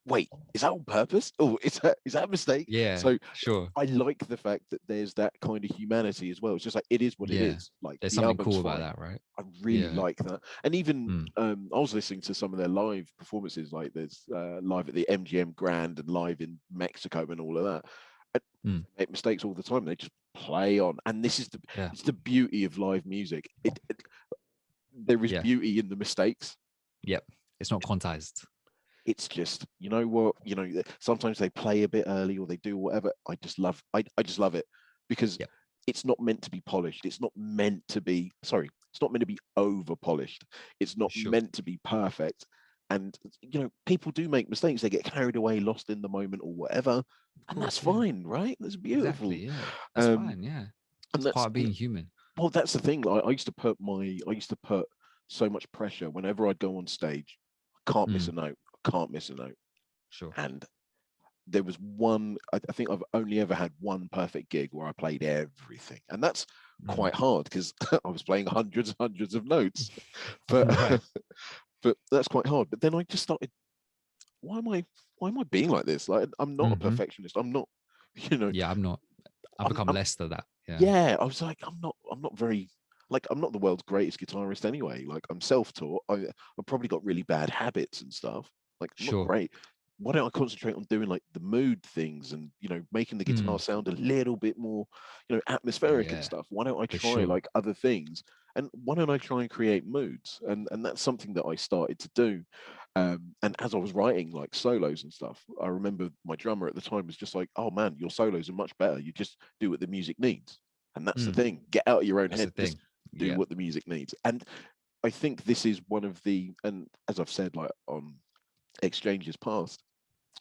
S2: Wait, is that on purpose? Oh, is that a mistake?
S1: Yeah.
S2: So
S1: sure.
S2: I like the fact that there's that kind of humanity as well. It's just like it is what it is. Like
S1: there's something cool about that, right?
S2: I really like that. And even I was listening to some of their live performances, like there's live at the MGM Grand and live in Mexico and all of that. And they make mistakes all the time. They just play on, and this is it's the beauty of live music. There is beauty in the mistakes.
S1: Yep, it's not quantized.
S2: It's just, you know what, sometimes they play a bit early or they do whatever. I just love it because it's not meant to be polished. It's not meant to be, sorry, it's not meant to be over polished. It's not
S1: Sure.
S2: meant to be perfect. And, people do make mistakes. They get carried away, lost in the moment or whatever.
S1: Of
S2: And
S1: course,
S2: that's
S1: yeah.
S2: fine, right? That's beautiful.
S1: Exactly, yeah. That's
S2: Um,
S1: fine, yeah.
S2: and
S1: It's part of being human.
S2: well, that's the thing. I used to put so much pressure whenever I'd go on stage. I can't miss a note. I can't miss a note.
S1: Sure.
S2: And there was one, I think I've only ever had one perfect gig where I played everything. And that's quite hard because I was playing hundreds of notes. But
S1: Right.
S2: but that's quite hard. But then I just started, why am I being like this? Like, I'm not a perfectionist. I'm not,
S1: Yeah, I'm not. I've become
S2: I'm
S1: less than that. Yeah.
S2: yeah, I was like, I'm not very, like, I'm not the world's greatest guitarist anyway. Like, I'm self-taught. I've probably got really bad habits and stuff. Like, I'm not
S1: Sure.
S2: great. Why don't I concentrate on doing like the mood things and making the guitar sound a little bit more atmospheric and
S1: Yeah,
S2: stuff? Why don't I
S1: for
S2: try
S1: sure.
S2: like other things? And why don't I try and create moods? And that's something that I started to do. And as I was writing like solos and stuff, I remember my drummer at the time was just like, "Oh man, your solos are much better. You just do what the music needs." And that's the thing. Get out of your own
S1: That's the
S2: head. Just
S1: thing.
S2: do
S1: Yeah,
S2: what the music needs. And I think this is one of the, and as I've said, like on exchanges past,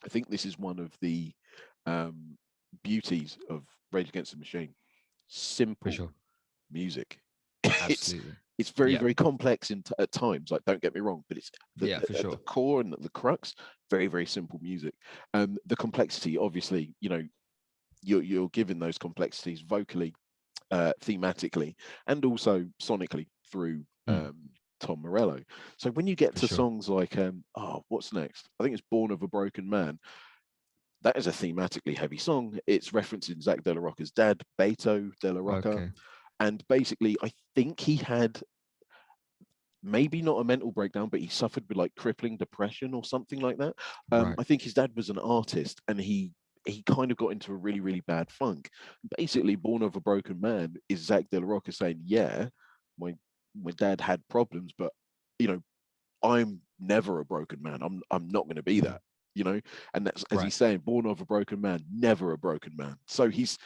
S2: I think this is one of the um, beauties of Rage Against the Machine.
S1: for
S2: Simple
S1: sure.
S2: music. it's
S1: Absolutely.
S2: it's very
S1: Yeah.
S2: very complex at times. Like, don't get me wrong, but it's
S1: Yeah, for
S2: at the
S1: sure.
S2: core and at the crux, very very simple music. The complexity, obviously, you're given those complexities vocally, thematically, and also sonically through Tom Morello. So when you get
S1: For
S2: to
S1: sure.
S2: songs like what's next? I think it's Born of a Broken Man. That is a thematically heavy song. It's referencing Zach De La Rocca's dad, Beto De La Rocca.
S1: Okay.
S2: And basically, I think he had maybe not a mental breakdown, but he suffered with like crippling depression or something like that.
S1: Right.
S2: I think his dad was an artist, and he kind of got into a really really bad funk. Basically, Born of a Broken Man is Zach De La Rocca saying, "Yeah, my dad had problems, but you know, I'm never a broken man. I'm not going to be that." And that's, as
S1: Right.
S2: he's saying, born of a broken man, never a broken man. So it's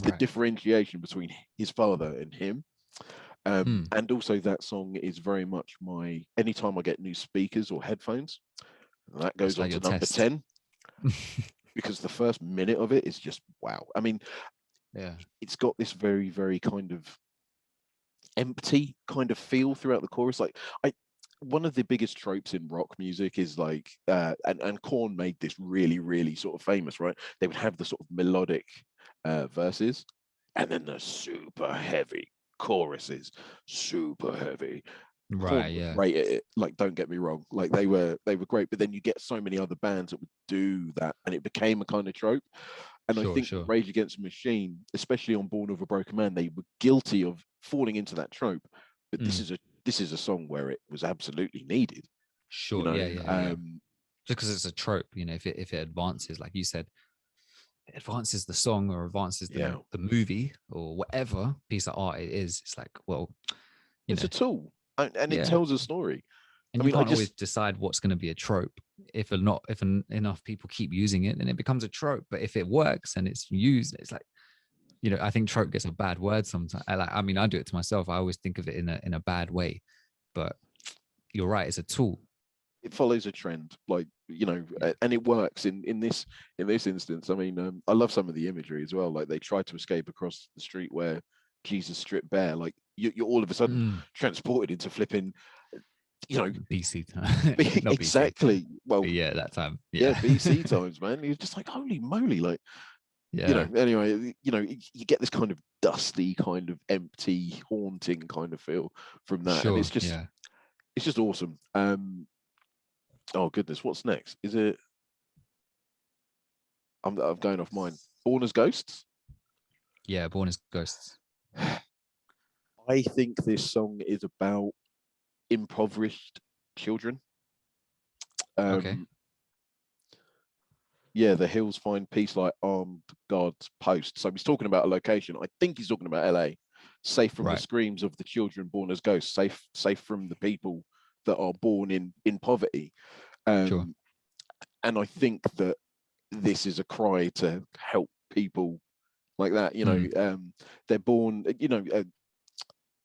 S2: the
S1: Right.
S2: differentiation between his father and him. And also that song is very much anytime I get new speakers or headphones, that
S1: That's
S2: goes on
S1: like
S2: to
S1: your
S2: number
S1: test.
S2: 10, because the first minute of it is just wow. I mean,
S1: Yeah.
S2: it's got this very very kind of empty kind of feel throughout the chorus. Like, I one of the biggest tropes in rock music is like and Korn made this really really sort of famous, right? They would have the sort of melodic verses, and then the super heavy choruses, super heavy.
S1: Right.
S2: Korn was
S1: Yeah.
S2: great at it. Like, don't get me wrong, like they were great, but then you get so many other bands that would do that, and it became a kind of trope. And I
S1: Sure.
S2: think that
S1: Sure.
S2: Rage Against the Machine, especially on Born of a Broken Man, they were guilty of falling into that trope. But this is a song where it was absolutely needed. You
S1: Sure. Yeah.
S2: know,
S1: Yeah. Yeah. Just because it's a trope, if it advances, like you said, it advances the song or advances
S2: yeah,
S1: the movie or whatever piece of art it is. It's like, well, you
S2: it's
S1: know,
S2: a tool, and it
S1: yeah.
S2: tells a story.
S1: And
S2: I
S1: you
S2: mean, I
S1: can't always
S2: just
S1: decide what's going to be a trope. If enough people keep using it, then it becomes a trope. But if it works and it's used, it's like, I think trope gets a bad word sometimes. I mean, I do it to myself. I always think of it in a bad way. But you're right, it's a tool.
S2: it follows a trend, like,
S1: Yeah.
S2: and it works in this instance. I mean, I love some of the imagery as well. Like, they try to escape across the street where Jesus stripped bare. Like, you're all of a sudden transported into flipping, you know,
S1: BC time. Not BC.
S2: exactly. Well,
S1: But yeah, that time.
S2: yeah,
S1: Yeah.
S2: BC times, man. You're just like, holy moly, like,
S1: Yeah.
S2: anyway, you get this kind of dusty, kind of empty, haunting kind of feel from that, and
S1: Sure. Yeah.
S2: it's just awesome. Oh goodness, what's next? Is it? I'm going off mine. Born as Ghosts.
S1: Yeah. Born as Ghosts.
S2: I think this song is about impoverished children.
S1: Okay.
S2: Um, yeah, the hills find peace like armed God's post. So he's talking about a location. I think he's talking about LA, safe from the
S1: Right.
S2: screams of the children born as ghosts, safe from the people that are born in poverty.
S1: Sure.
S2: Um, and I think that this is a cry to help people like that. You know, they're born. You know,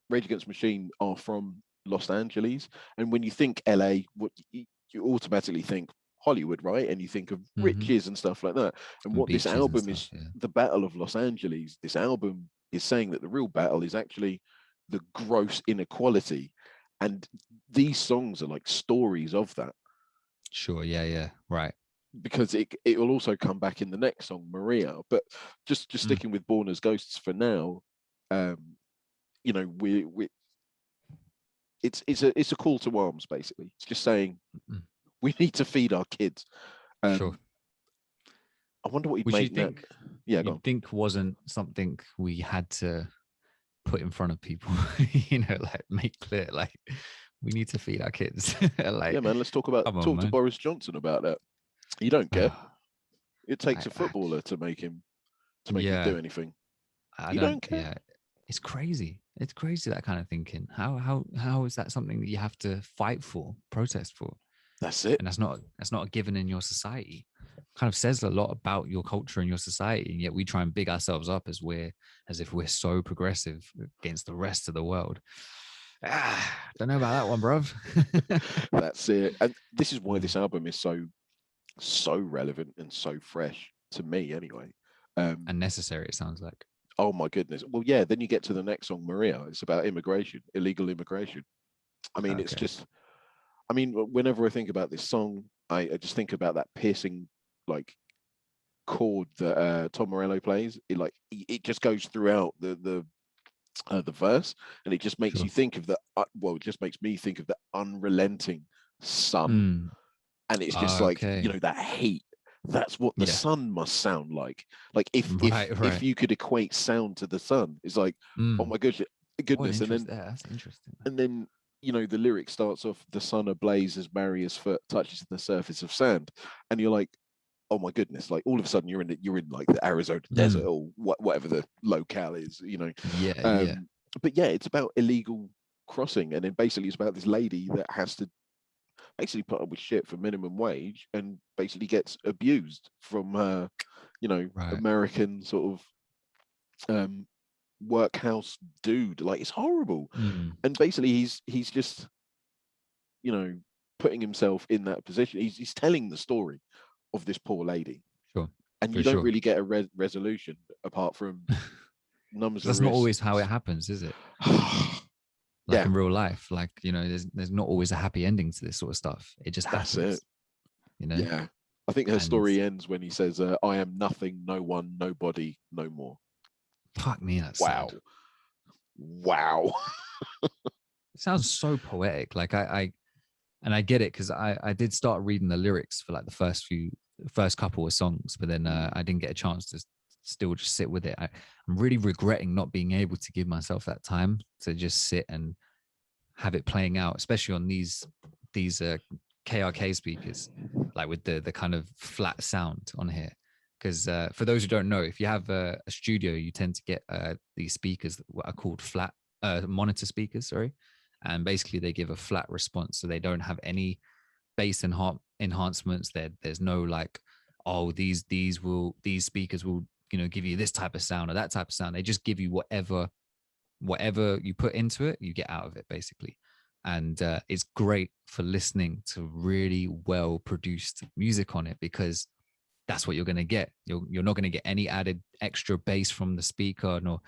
S2: Rage Against the Machine are from Los Angeles, and when you think LA, what you automatically think Hollywood, right? And you think of riches and stuff like that. And
S1: And
S2: what this
S1: beaches and
S2: album
S1: stuff.
S2: is,
S1: Yeah.
S2: the Battle of Los Angeles. This album is saying that the real battle is actually the gross inequality, and these songs are like stories of that.
S1: Sure. Yeah. Yeah. Right.
S2: Because it will also come back in the next song, Maria. But just sticking with Born as Ghosts for now, you know, we it's a call to arms basically. It's just saying we need to feed our kids.
S1: Sure.
S2: I wonder what he'd
S1: Which you
S2: make now.
S1: think
S2: Yeah, go
S1: you'd
S2: on.
S1: think wasn't something we had to put in front of people, you know, like make clear, like we need to feed our kids.
S2: Yeah,
S1: Like,
S2: man, let's
S1: come on,
S2: talk to
S1: man.
S2: Boris Johnson about that. You don't care. It takes a
S1: I,
S2: footballer to make him
S1: yeah,
S2: do anything.
S1: I
S2: You
S1: don't.
S2: don't care.
S1: Yeah, it's crazy. It's crazy, that kind of thinking. How is that something that you have to fight for, protest for?
S2: That's it.
S1: And that's not a given in your society. Kind of says a lot about your culture and your society, and yet we try and big ourselves up as if we're so progressive against the rest of the world. Don't know about that one, bruv.
S2: That's it. And this is why this album is so relevant and so fresh to me anyway.
S1: And necessary, it sounds like.
S2: Oh my goodness. Well, yeah, then you get to the next song, Maria. It's about immigration, illegal immigration. I mean, it's
S1: Okay.
S2: just, I mean, whenever I think about this song, I just think about that piercing, like, chord that Tom Morello plays. It just goes throughout the verse, and it just makes
S1: Sure.
S2: you think of the well, it just makes me think of the unrelenting sun, and it's just like, you
S1: Okay.
S2: know, that heat. That's what the
S1: Yeah.
S2: sun must sound like. Like
S1: Right,
S2: if
S1: right.
S2: you could equate sound to the sun, it's like, oh my goodness,
S1: What
S2: goodness,
S1: interest there? That's interesting.
S2: and then you know the lyric starts off, the sun ablaze as Maria's foot touches the surface of sand, and you're like, oh my goodness, like all of a sudden you're in like the Arizona desert or whatever the locale is, you know.
S1: Yeah, yeah.
S2: But yeah, it's about illegal crossing, and then basically it's about this lady that has to basically put up with shit for minimum wage and basically gets abused from you know,
S1: Right.
S2: American sort of workhouse dude. Like, it's horrible. And basically he's just, you know, putting himself in that position. He's telling the story of this poor lady,
S1: Sure.
S2: and
S1: For
S2: you don't
S1: sure.
S2: really get a resolution apart from numbers of
S1: That's not always
S2: wrists.
S1: how it happens, is it? Like
S2: Yeah,
S1: in real life, like, you know, there's not always a happy ending to this sort of stuff. It just
S2: that's it.
S1: happens, you know?
S2: Yeah, I think her
S1: And
S2: story ends when he says, "I am nothing, no one, nobody, no more."
S1: fuck me, that's
S2: Wow,
S1: sad.
S2: wow.
S1: It sounds so poetic. Like I get it, because I did start reading the lyrics for like the first couple of songs, but then I didn't get a chance to still just sit with it. I'm really regretting not being able to give myself that time to just sit and have it playing out, especially on these KRK speakers, like with the kind of flat sound on here. Because for those who don't know, if you have a studio, you tend to get these speakers that are called flat monitor speakers, sorry, and basically they give a flat response, so they don't have any bass enhancements. There's no like, oh, these speakers will, you know, give you this type of sound or that type of sound. They just give you whatever you put into it, you get out of it, basically. And it's great for listening to really well produced music on it, because that's what you're going to get. You're not going to get any added extra bass from the speaker, nor,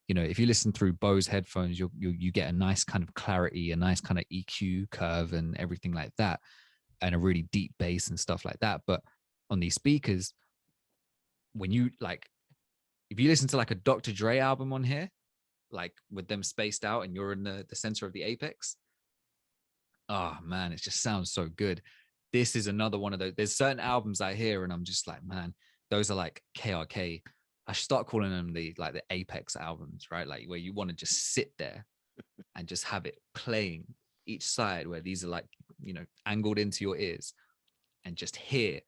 S1: you know, if you listen through Bose headphones, you get a nice kind of clarity, a nice kind of EQ curve and everything like that, and a really deep bass and stuff like that. But on these speakers, when you like, if you listen to like a Dr. Dre album on here, like with them spaced out and you're in the center of the apex, oh man, it just sounds so good. This is another one of those. There's certain albums I hear and I'm just like, man, those are like KRK. I should start calling them the apex albums, right? Like where you want to just sit there and just have it playing each side, where these are like, you know, angled into your ears, and just hear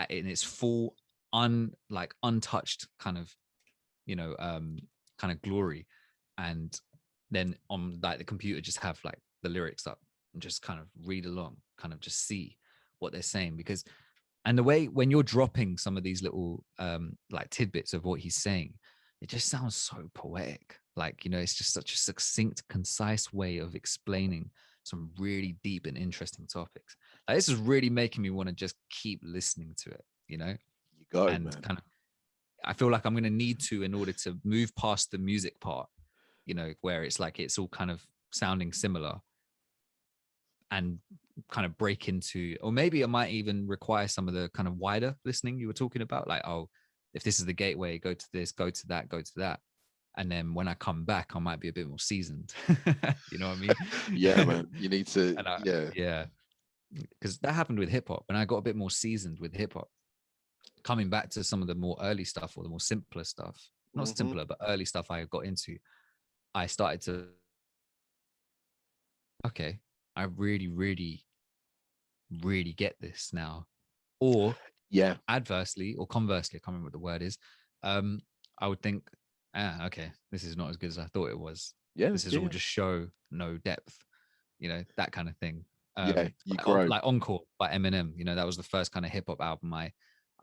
S1: in its full untouched kind of, you know, kind of glory. And then on like the computer, just have like the lyrics up and just kind of read along, kind of just see what they're saying. Because, and the way when you're dropping some of these little like tidbits of what he's saying, it just sounds so poetic. Like, it's just such a succinct, concise way of explaining some really deep and interesting topics. Like, this is really making me want to just keep listening to it,
S2: You got it,
S1: and
S2: man.
S1: kind of, I feel like I'm going to need to, in order to move past the music part, where it's like it's all kind of sounding similar, and kind of break into, or maybe I might even require some of the kind of wider listening you were talking about, like, oh, if this is the gateway, go to this, go to that, go to that. And then when I come back, I might be a bit more seasoned. You know what I mean?
S2: Yeah, man. You need to,
S1: And
S2: yeah.
S1: yeah, because that happened with hip hop. When I got a bit more seasoned with hip hop, coming back to some of the more early stuff, or the more simpler stuff, not
S2: Hmm.
S1: simpler, but early stuff I got into, I started to, okay, I really, really, really get this now. Or
S2: Yeah.
S1: adversely, or conversely, I can't remember what the word is. Um, I would think, okay, this is not as good as I thought it was.
S2: Yeah.
S1: This is all
S2: Yeah.
S1: just show, no depth, that kind of thing.
S2: Yeah. You
S1: Like,
S2: grow.
S1: like Encore by Eminem, that was the first kind of hip hop album I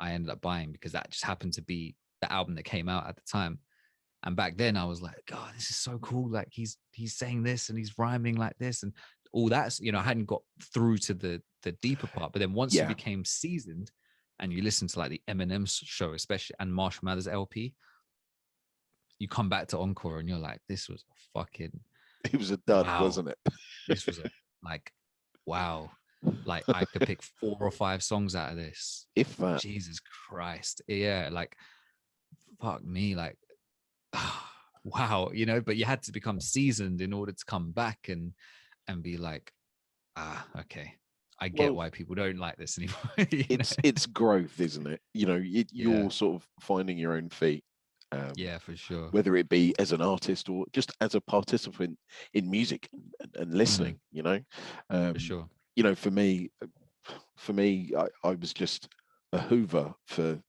S1: ended up buying, because that just happened to be the album that came out at the time. And back then I was like, God, this is so cool. Like, he's saying this and he's rhyming like this and all that. I hadn't got through to the deeper part. But then once you
S2: Yeah.
S1: became seasoned and you listen to like the Eminem show, especially, and Marshall Mathers LP, you come back to Encore and you're like, this was a fucking
S2: It was a dud,
S1: wow.
S2: wasn't it?
S1: This was a, like, wow. Like, I could pick 4 or 5 songs out of this.
S2: If that.
S1: Jesus Christ. Yeah. Like, fuck me. Like, wow, but you had to become seasoned in order to come back and be like, okay, I get
S2: Well,
S1: why people don't like this anymore.
S2: it's growth, isn't it?
S1: Yeah,
S2: You're sort of finding your own feet.
S1: yeah, for sure.
S2: Whether it be as an artist or just as a participant in music and listening,
S1: For sure.
S2: For me, I was just a hoover for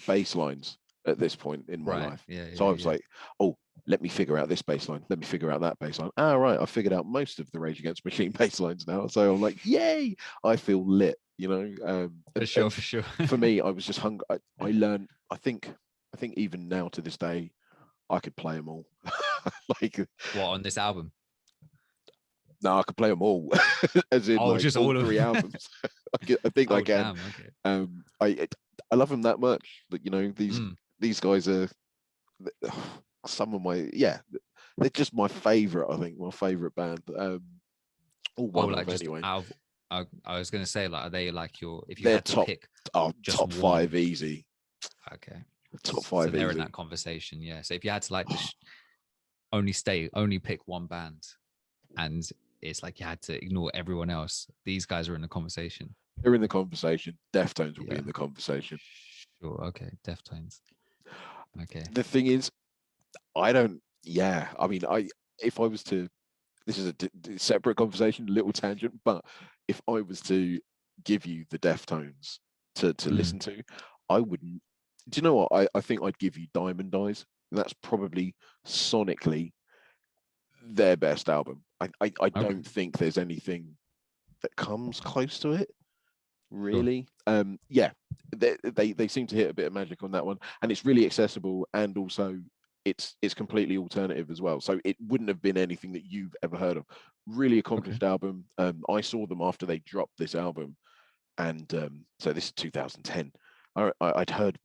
S2: bass lines at this point in my
S1: Right.
S2: life.
S1: Yeah,
S2: So
S1: yeah,
S2: I was
S1: yeah.
S2: like, oh, let me figure out this bass line. Let me figure out that bass line. Ah, right. I figured out most of the Rage Against Machine bass lines now. So I'm like, yay, I feel lit,
S1: For sure, for sure.
S2: for me, I was just hungry. I learned, I think even now to this day, I could play them all. Like,
S1: What, on this album?
S2: no, I could play them all, as in
S1: Oh,
S2: like
S1: just
S2: all
S1: all of
S2: three
S1: them.
S2: albums. I think I
S1: Oh,
S2: can.
S1: damn. Okay.
S2: I love them that much. That these
S1: Mm.
S2: these guys are some of my, yeah, they're just my favorite. I think my favorite band. Or
S1: Oh,
S2: one
S1: like,
S2: of
S1: just
S2: anyway.
S1: out of, I was gonna say, like, are they like your, if you
S2: They're
S1: had to
S2: top,
S1: pick just
S2: top
S1: one?
S2: five easy.
S1: Okay.
S2: Top
S1: So
S2: five
S1: they're in
S2: easy.
S1: that conversation, yeah. So if you had to, like, just only pick one band, and it's like you had to ignore everyone else, these guys are in the conversation.
S2: They're in the conversation. Deftones will be
S1: Yeah.
S2: in the conversation.
S1: Sure. Okay. Deftones. Okay.
S2: The thing is, I don't. Yeah, I mean, if I was to, this is a separate conversation, little tangent, but if I was to give you the Deftones to listen to, I wouldn't. Do you know what? I think I'd give you Diamond Eyes. That's probably sonically their best album. I
S1: Okay.
S2: don't think there's anything that comes close to it,
S1: Sure.
S2: really. Yeah, they seem to hit a bit of magic on that one, and it's really accessible, and also it's completely alternative as well. So it wouldn't have been anything that you've ever heard of. Really
S1: Okay.
S2: accomplished album. I saw them after they dropped this album, and so this is 2010. I'd heard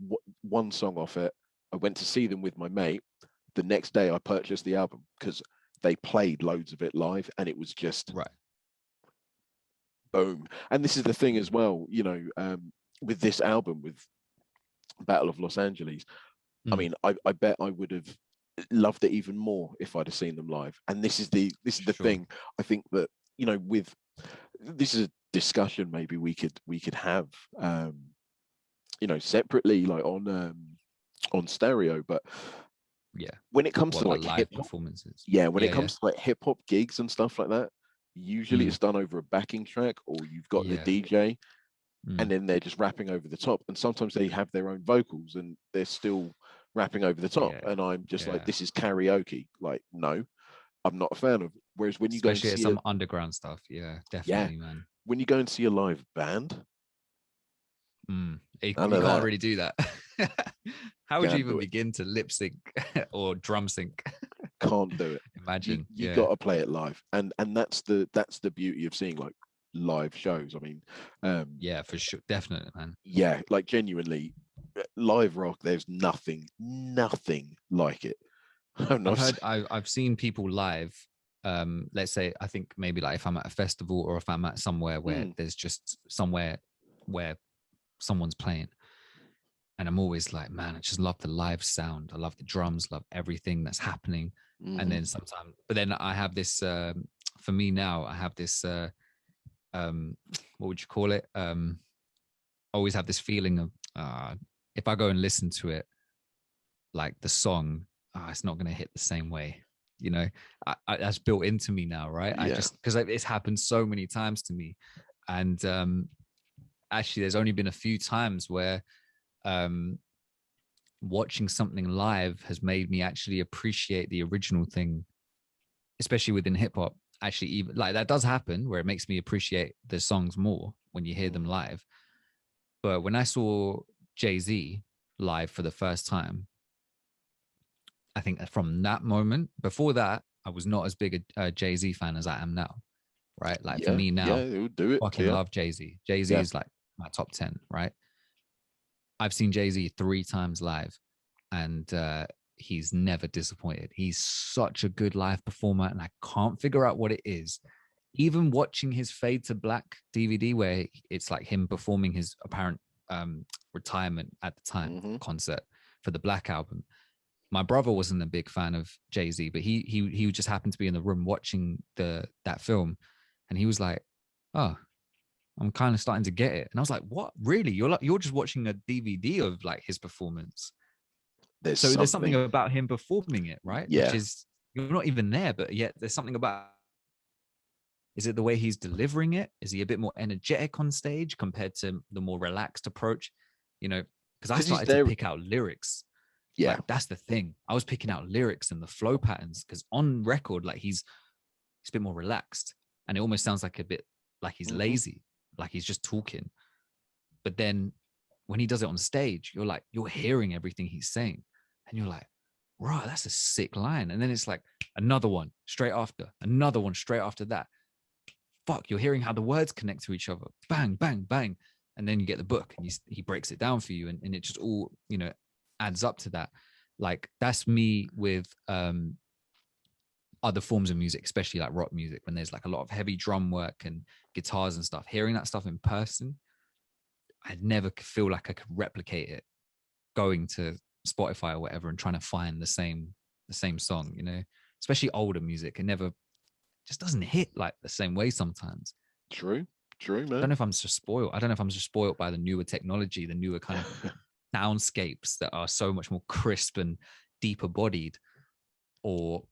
S2: one song off it. I went to see them with my mate. The next day, I purchased the album because they played loads of it live, and it was just
S1: Right.
S2: boom. And this is the thing as well, with this album, with Battle of Los Angeles. I
S1: Mm.
S2: mean, I bet I would have loved it even more if I'd have seen them live. And this is the
S1: Sure.
S2: thing. I think that with this is a discussion maybe we could have, separately, like on stereo. But
S1: Yeah.
S2: when it comes
S1: What,
S2: to
S1: like
S2: like hip
S1: live
S2: hop,
S1: performances?
S2: yeah, when it
S1: Yeah. Yeah.
S2: comes to like hip hop gigs and stuff like that, usually
S1: Mm.
S2: it's done over a backing track, or you've got the
S1: Yeah.
S2: DJ, and
S1: Mm.
S2: then they're just rapping over the top. And sometimes they have their own vocals and they're still rapping over the top.
S1: Yeah.
S2: And I'm just like,
S1: Yeah.
S2: this is karaoke. Like, no, I'm not a fan of it. Whereas when you go and
S1: Especially at
S2: see a,
S1: some underground stuff. Yeah.
S2: yeah,
S1: Definitely, man.
S2: when you go and see a live band,
S1: Mm.
S2: none
S1: You
S2: of
S1: can't
S2: that.
S1: really do that. How would you
S2: Can't
S1: even
S2: do it.
S1: begin to lip sync or drum sync?
S2: Can't do it.
S1: Imagine.
S2: You
S1: Yeah.
S2: got to play it live, and that's the beauty of seeing like live shows. I mean,
S1: Yeah, for sure. Definitely, man.
S2: yeah, like genuinely, live rock. There's nothing like it.
S1: I've seen people live. Let's say, I think maybe like if I'm at a festival or if I'm at somewhere where there's just somewhere where someone's playing, and I'm always like, man, I just love the live sound. I love the drums, love everything that's happening. And then sometimes, but then I have this. For me now, I have this. What would you call it? Always have this feeling of if I go and listen to it, like the song, it's not going to hit the same way. You know, that's built into me now, right?
S2: Yeah.
S1: I just, because it's happened so many times to me, and actually, there's only been a few times where watching something live has made me actually appreciate the original thing, especially within hip hop. Actually, even like that does happen where it makes me appreciate the songs more when you hear them live. But when I saw Jay-Z live for the first time, I think from that moment, before that, I was not as big a Jay-Z fan as I am now, right? Like for me now,
S2: it would do it.
S1: fucking love Jay-Z. Jay-Z is like my top 10, right? I've seen Jay-Z 3 times live, and he's never disappointed. He's such a good live performer, and I can't figure out what it is. Even watching his Fade to Black DVD, where it's like him performing his apparent retirement at the time concert for the Black album. My brother wasn't a big fan of Jay-Z, but he just happened to be in the room watching that film, and he was like, "Oh, I'm kind of starting to get it." And I was like, "What? Really? You're just watching a DVD of like his performance?" There's something about him performing it, right?
S2: Yeah.
S1: Which is, you're not even there, but yet there's something about. Is it the way he's delivering it? Is he a bit more energetic on stage compared to the more relaxed approach? You know, because I started to pick out lyrics.
S2: Yeah,
S1: like, that's the thing. I was picking out lyrics and the flow patterns, because on record, like he's a bit more relaxed, and it almost sounds like a bit like he's lazy, like he's just talking. But then when he does it on stage, you're hearing everything he's saying, and you're like, right, that's a sick line. And then it's like another one straight after, another one straight after that. Fuck, you're hearing how the words connect to each other. Bang, bang, bang. And then you get the book, and he breaks it down for you, and it just all, adds up to that. Like, that's me with other forms of music, especially like rock music, when there's like a lot of heavy drum work and guitars and stuff. Hearing that stuff in person, I'd never feel like I could replicate it going to Spotify or whatever and trying to find the same song, especially older music. It never just doesn't hit like the same way sometimes.
S2: True, man.
S1: I don't know if I'm just spoiled. I don't know if I'm just spoiled by the newer technology, the newer kind of soundscapes that are so much more crisp and deeper bodied, or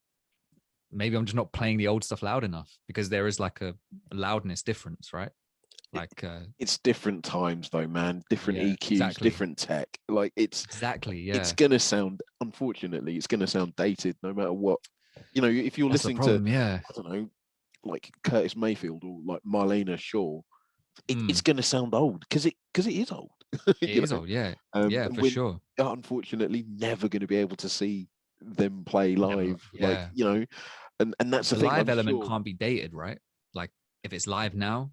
S1: maybe I'm just not playing the old stuff loud enough, because there is like a loudness difference, right? Like
S2: it's different times though, man. Different EQs,
S1: exactly.
S2: Different tech. Like it's
S1: It's
S2: gonna sound, unfortunately, it's gonna sound dated no matter what. If you're listening to, I don't know, like Curtis Mayfield or like Marlena Shaw, it's gonna sound old because it is old.
S1: It is old, for sure.
S2: Unfortunately, never going to be able to see them play live, and that's the thing.
S1: Live element can't be dated, right? Like, if it's live now,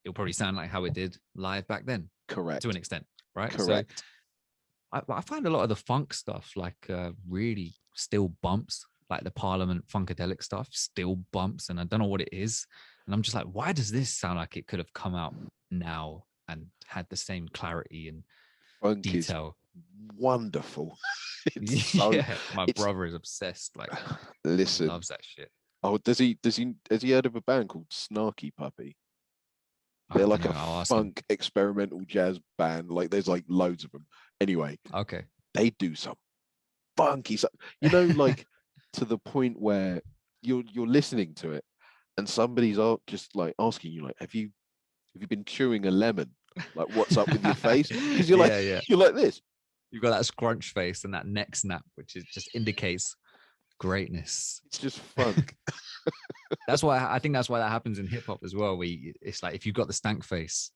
S1: it'll probably sound like how it did live back then.
S2: Correct.
S1: To an extent, right?
S2: Correct.
S1: So I find a lot of the funk stuff like really still bumps, like the Parliament Funkadelic stuff still bumps, and I don't know what it is. And I'm just like, why does this sound like it could have come out now and had the same clarity and
S2: funk
S1: detail?
S2: Is wonderful.
S1: My brother is obsessed. Like,
S2: listen,
S1: loves that shit.
S2: Oh, has he heard of a band called Snarky Puppy? They're like a funk experimental jazz band. Like, there's like loads of them. Anyway,
S1: okay,
S2: they do some funky stuff. Like to the point where you're listening to it, and somebody's just like asking you, like, have you been chewing a lemon? Like, what's up with your face? Because you're you're like this.
S1: You've got that scrunch face and that neck snap, which just indicates greatness.
S2: It's just funk.
S1: That's why I think that's why that happens in hip hop as well. It's like, if you've got the stank face,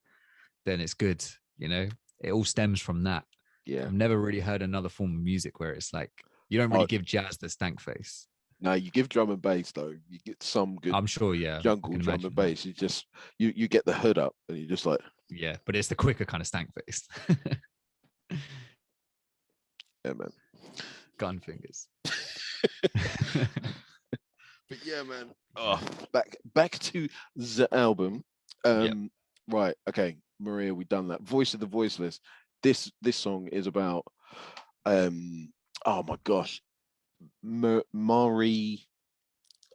S1: then it's good. It all stems from that.
S2: Yeah.
S1: I've never really heard another form of music where it's like you don't really give jazz the stank face.
S2: No, you give drum and bass though. You get some good
S1: I'm sure, yeah, I
S2: jungle
S1: can
S2: drum and
S1: imagine that.
S2: bass. You just you get the hood up and you're just like,
S1: Yeah, but it's the quicker kind of stank face.
S2: yeah, man.
S1: Gun fingers.
S2: But yeah, man. Oh, back to the album.
S1: Yep.
S2: Right. Okay, Maria, we done that. Voice of the Voiceless. This song is about oh my gosh, Mari.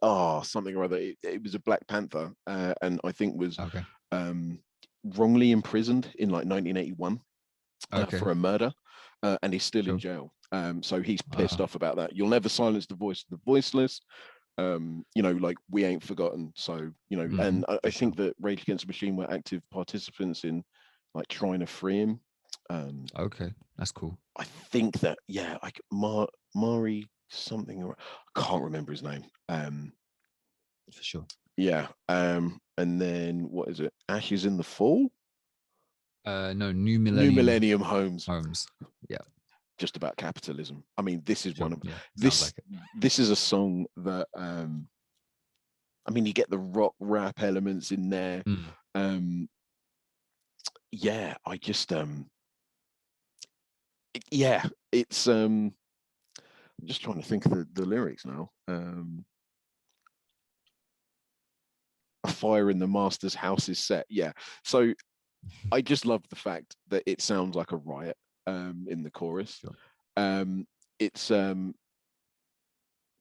S2: Oh, something or other. It was a Black Panther, and I think was
S1: Okay.
S2: wrongly imprisoned in like 1981
S1: Okay.
S2: for a murder, and he's still in
S1: Sure.
S2: jail. So he's pissed off about that. You'll never silence the voice of the voiceless. You know, like we ain't forgotten. So, you know, and I think that Rage Against the Machine were active participants in like trying to free him.
S1: Okay, that's cool.
S2: I think that, yeah, like Mari something, or I can't remember his name.
S1: For sure.
S2: Yeah. And then what is it? Ashes in the Fall?
S1: No,
S2: New Millennium Homes.
S1: Yeah.
S2: Just about capitalism. I mean, this is one of
S1: this. Like
S2: this is a song that I mean, you get the rock rap elements in there. Yeah, I just yeah, it's I'm just trying to think of the lyrics now. A fire in the master's house is set. Yeah. So I just love the fact that it sounds like a riot in the chorus.
S1: Sure.
S2: It's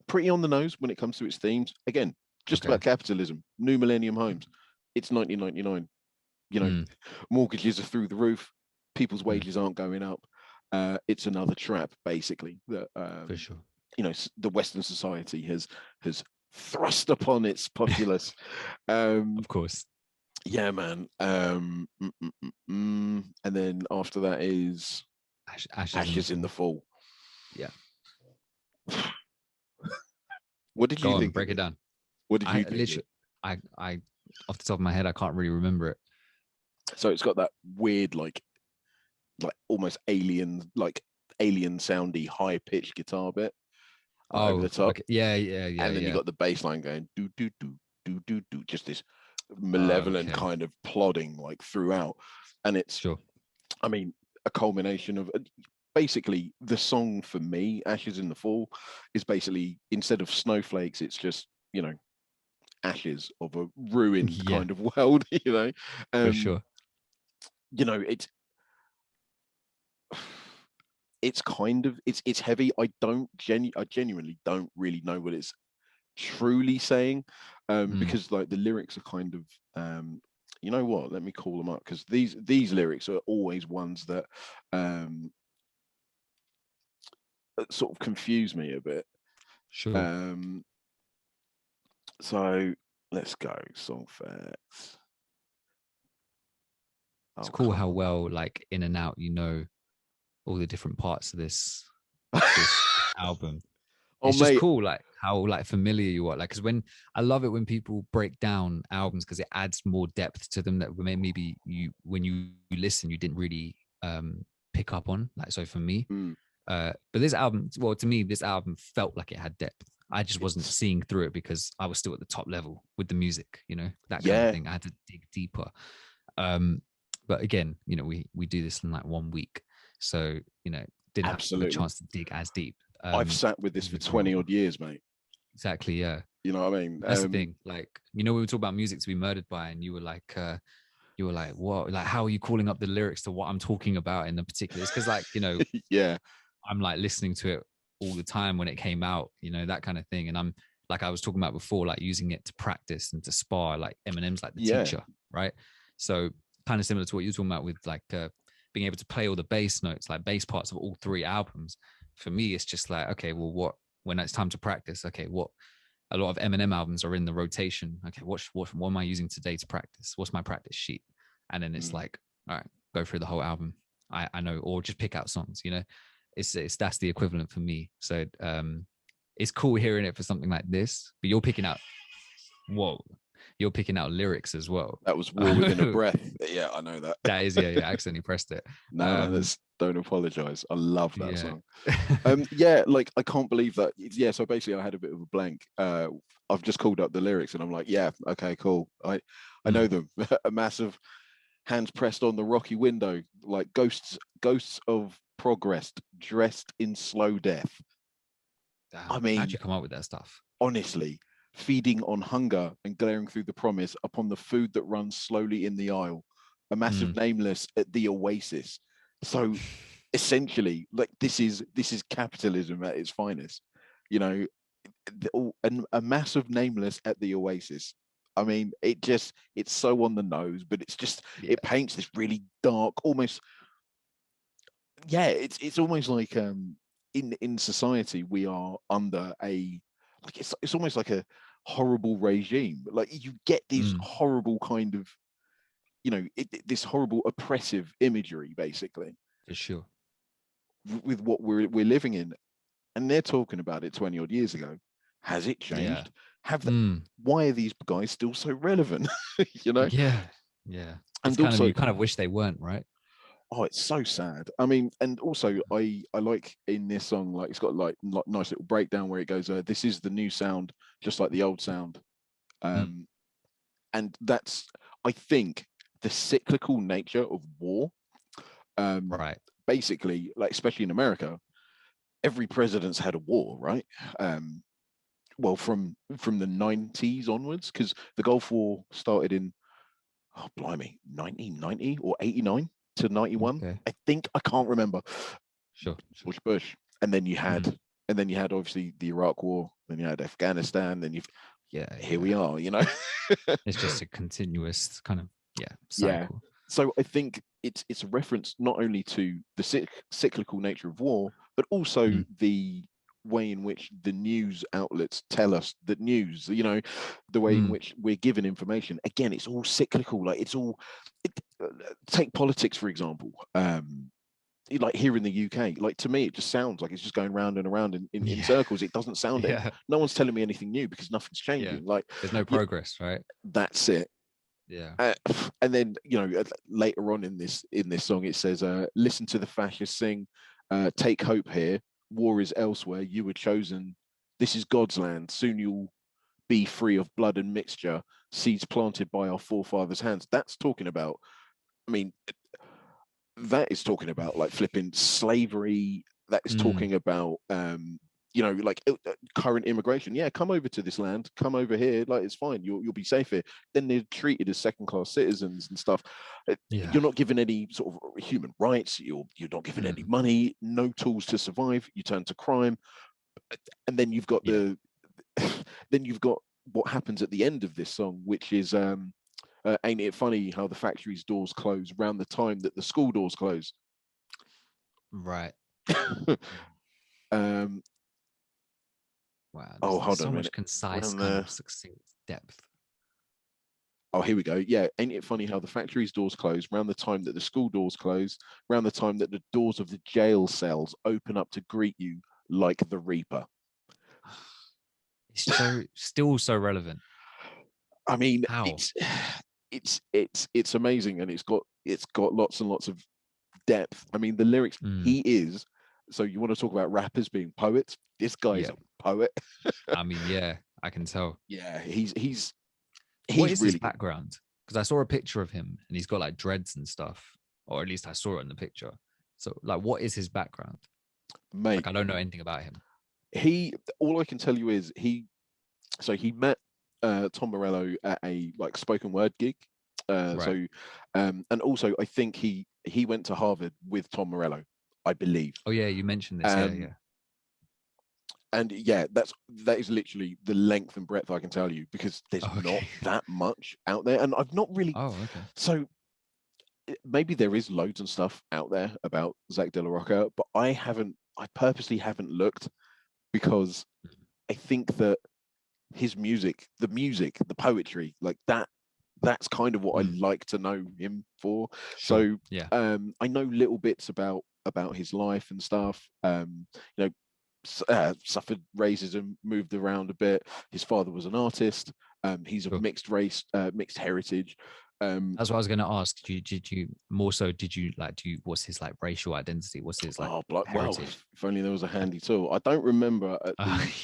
S2: pretty on the nose when it comes to its themes. Again, just about capitalism, new millennium homes. It's 1999. You know, mortgages are through the roof. People's wages aren't going up. It's another trap, basically, that
S1: for sure.
S2: You know, the Western society has thrust upon its populace.
S1: Of course.
S2: Yeah, man. And then after that is Ashes in the Fall.
S1: Yeah.
S2: What did you think?
S1: Break it down.
S2: What did you think?
S1: Literally, I off the top of my head, I can't really remember it.
S2: So it's got that weird, like almost alien soundy high pitched guitar bit over the top.
S1: Okay. Yeah.
S2: And then you got the bass line going do do do do do do, just this malevolent kind of plodding like throughout. And it's I mean, a culmination of basically the song for me, Ashes in the Fall, is basically instead of snowflakes, it's just, you know, ashes of a ruined kind of world, you know.
S1: For sure.
S2: You know, it's kind of it's heavy. I genuinely don't really know what it's truly saying, because like the lyrics are kind of you know what, let me call them up, because these lyrics are always ones that sort of confuse me a bit.
S1: Sure.
S2: So let's go song facts.
S1: It's cool how well, like, in and out, you know, all the different parts of this album. It's just cool, like how like familiar you are. Like, because when I love it when people break down albums, because it adds more depth to them that maybe you, when you listen, you didn't really pick up on. Like, so for me, but this album, well, to me, this album felt like it had depth. I just wasn't seeing through it because I was still at the top level with the music, you know, that kind of thing. I had to dig deeper. But again, you know, we do this in like 1 week, so you know, didn't have a chance to dig as deep.
S2: I've sat with this for 20 odd years, mate.
S1: Exactly, yeah.
S2: You know what I mean?
S1: That's the thing. Like, you know, we were talking about music to be murdered by, and you were like, what? Like, how are you calling up the lyrics to what I'm talking about in the particulars? Because, like, you know, I'm like listening to it all the time when it came out, you know, that kind of thing. And I'm like, I was talking about before, like using it to practice and to spar, like Eminem's like the teacher, right? So kind of similar to what you were talking about with like being able to play all the bass notes, like bass parts of all 3 albums. For me, it's just like, okay, well, when it's time to practice, okay, what a lot of Eminem albums are in the rotation. Okay, what am I using today to practice? What's my practice sheet? And then it's like, all right, go through the whole album. I know, or just pick out songs, you know. It's that's the equivalent for me. So it's cool hearing it for something like this, but you're picking out, whoa, you're picking out lyrics as well.
S2: That was War Within a Breath. Yeah, I know that.
S1: That is, yeah, I accidentally pressed it.
S2: No, that's don't apologize. I love that
S1: Yeah.
S2: song. Yeah, like I can't believe that. Yeah, so basically I had a bit of a blank. I've just called up the lyrics and I'm like, yeah, okay, cool. I know them. A massive hands pressed on the rocky window, like ghosts of progress dressed in slow death.
S1: Damn.
S2: I mean,
S1: How'd you come up with that stuff?
S2: honestly, feeding on hunger and glaring through the promise upon the food that runs slowly in the aisle. A massive nameless at the oasis. So essentially, like this is capitalism at its finest. You know, a massive nameless at the oasis. I mean, it's so on the nose, but it paints this really dark, almost, yeah, it's almost like in society we are under a, like it's almost like a horrible regime. Like you get these horrible kind of, this horrible oppressive imagery basically
S1: For sure.
S2: with what we're living in, and they're talking about it 20 odd years ago. Has it changed? Why are these guys still so relevant?
S1: Yeah.
S2: And
S1: Kind of,
S2: also,
S1: you kind of wish they weren't, right?
S2: oh, it's so sad. I mean, and also I like in this song, like it's got like nice little breakdown where it goes, this is the new sound just like the old sound. And that's, I think, the cyclical nature of war.
S1: Right.
S2: Basically, like especially in America, every president's had a war, right? Well, from the 90s onwards, because the Gulf War started in, oh blimey, 1990 or 89 to 91.
S1: Okay.
S2: I think, I can't remember.
S1: Sure.
S2: Bush, and then you had obviously the Iraq War, then you had Afghanistan, then here we are,
S1: It's just a continuous kind of
S2: yeah.
S1: cycle.
S2: So I think it's a reference not only to the cyclical nature of war, but also the way in which the news outlets tell us that news, the way in which we're given information. Again, it's all cyclical. Like take politics, for example. Like here in the UK, like to me, it just sounds like it's just going round and around in circles. It doesn't sound it. No one's telling me anything new because nothing's changing. Like
S1: there's no progress, right?
S2: That's it.
S1: Yeah.
S2: And then later on in this song, it says, "Listen to the fascists sing, take hope here. War is elsewhere. You were chosen. This is God's land. Soon you'll be free of blood and mixture. Seeds planted by our forefathers' hands." That's talking about. I mean, that is talking about like flipping slavery. That is talking about like current immigration. Yeah, come over to this land, come over here, like it's fine, you'll be safe here. Then they're treated as second-class citizens and stuff. You're not given any sort of human rights. You're not given any money, no tools to survive. You turn to crime, and then you've got then you've got what happens at the end of this song, which is ain't it funny how the factory's doors close around the time that the school doors close?
S1: Right. Wow.
S2: Oh, hold
S1: so
S2: on a
S1: much
S2: minute.
S1: concise, kind of succinct depth.
S2: Oh, here we go. Yeah, ain't it funny how the factory's doors close around the time that the school doors close, around the time that the doors of the jail cells open up to greet you like the Reaper?
S1: It's still so relevant.
S2: I mean,
S1: how?
S2: It's amazing, and it's got lots and lots of depth. I mean, the lyrics. He is. So you want to talk about rappers being poets? This guy's a poet.
S1: I mean, yeah, I can tell.
S2: Yeah, he's
S1: what is
S2: really
S1: his background? Because I saw a picture of him and he's got like dreads and stuff, or at least I saw it in the picture. So, like, what is his background?
S2: Mate,
S1: like, I don't know anything about him.
S2: All I can tell you is he met Tom Morello at a like spoken word gig. Right. So, and also I think he went to Harvard with Tom Morello, I believe.
S1: Oh yeah, you mentioned this. Yeah.
S2: And yeah, that is literally the length and breadth I can tell you, because there's not that much out there, and I've not really.
S1: Oh, okay.
S2: So maybe there is loads and stuff out there about Zach De La Rocca, but I purposely haven't looked, because I think that his music, the poetry, like that's kind of what I like to know him for. Sure. So
S1: yeah,
S2: I know little bits about his life and stuff. Suffered racism, moved around a bit. His father was an artist. He's of
S1: Sure.
S2: mixed race, mixed heritage.
S1: That's what I was going to ask. Did you more so? Did you like? What's his like racial identity? What's his like
S2: Well,
S1: heritage?
S2: if only there was a handy tool. I don't remember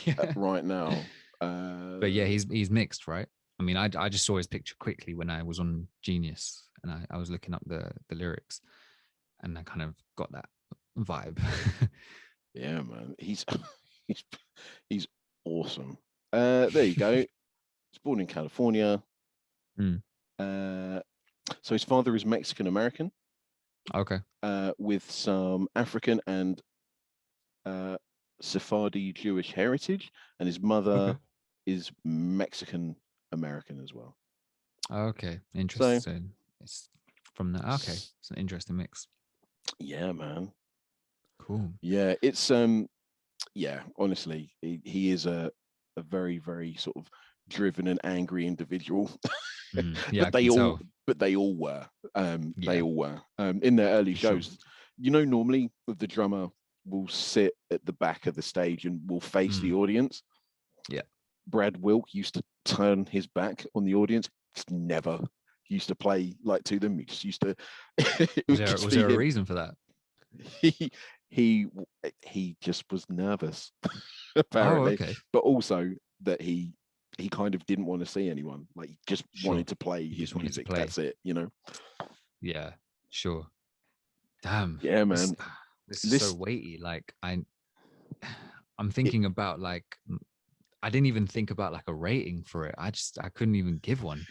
S1: Yeah.
S2: right now.
S1: But yeah, he's mixed, right? I mean, I just saw his picture quickly when I was on Genius, and I was looking up the lyrics, and I kind of got that vibe.
S2: Yeah, man, he's he's awesome. There you go. He's born in California.
S1: Mm.
S2: So his father is Mexican American,
S1: Okay.
S2: with some African and Sephardi Jewish heritage, and his mother
S1: Okay.
S2: is Mexican American as well.
S1: Okay.
S2: So
S1: Interesting. It's from the okay. It's an interesting mix.
S2: yeah, man.
S1: Cool.
S2: Yeah, it's yeah, honestly, he is a very, very sort of driven and angry individual.
S1: Yeah,
S2: but
S1: I can tell.
S2: they all were. They
S1: Yeah.
S2: all were. In their early
S1: For sure.
S2: shows, normally the drummer will sit at the back of the stage and will face the audience.
S1: Yeah.
S2: Brad Wilk used to turn his back on the audience. Just never used to play like to them. He just used to.
S1: Was there a reason for that?
S2: He he he just was nervous,
S1: Oh,
S2: apparently,
S1: okay.
S2: but also that he kind of didn't want to see anyone. Like he just
S1: Sure.
S2: wanted to play
S1: You
S2: his
S1: just wanted to
S2: music.
S1: play.
S2: That's it.
S1: Yeah. Sure. Damn.
S2: Yeah,
S1: This
S2: man.
S1: this is so
S2: This
S1: weighty. Like I'm
S2: it,
S1: thinking about like I didn't even think about like a rating for it. I couldn't even give one.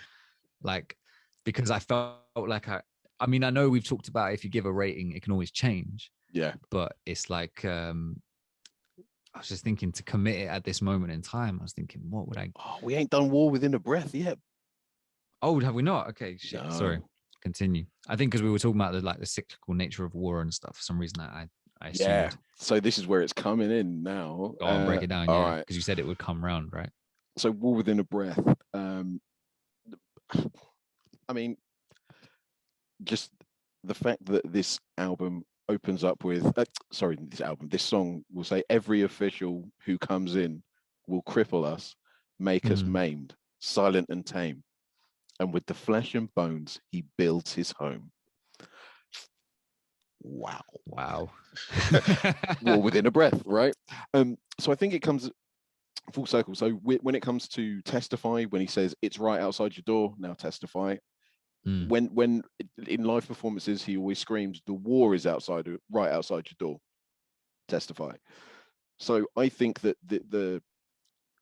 S1: Like because I felt like I mean I know we've talked about if you give a rating it can always change,
S2: yeah.
S1: but it's like I was just thinking to commit it at this moment in time. I was thinking, what would I?
S2: Oh, we ain't done War Within a Breath yet.
S1: Oh, have we not? Okay, shit. Sorry.
S2: No.
S1: Continue. I think because we were talking about the cyclical nature of war and stuff. For some reason, I
S2: Yeah.
S1: assumed.
S2: So this is where it's coming in now.
S1: Go on, break it down.
S2: All
S1: Yeah,
S2: right.
S1: because you said it would come round, right?
S2: So War Within a Breath. I mean, just the fact that this album opens up with this song will say every official who comes in will cripple us, make us
S1: Mm.
S2: maimed, silent and tame, and with the flesh and bones he builds his home. Wow.
S1: Wow.
S2: War Within a Breath, right? So I think it comes full circle. So when it comes to Testify, when he says it's right outside your door, now testify.
S1: Mm.
S2: When in live performances he always screams the war is right outside your door, testify. So I think that the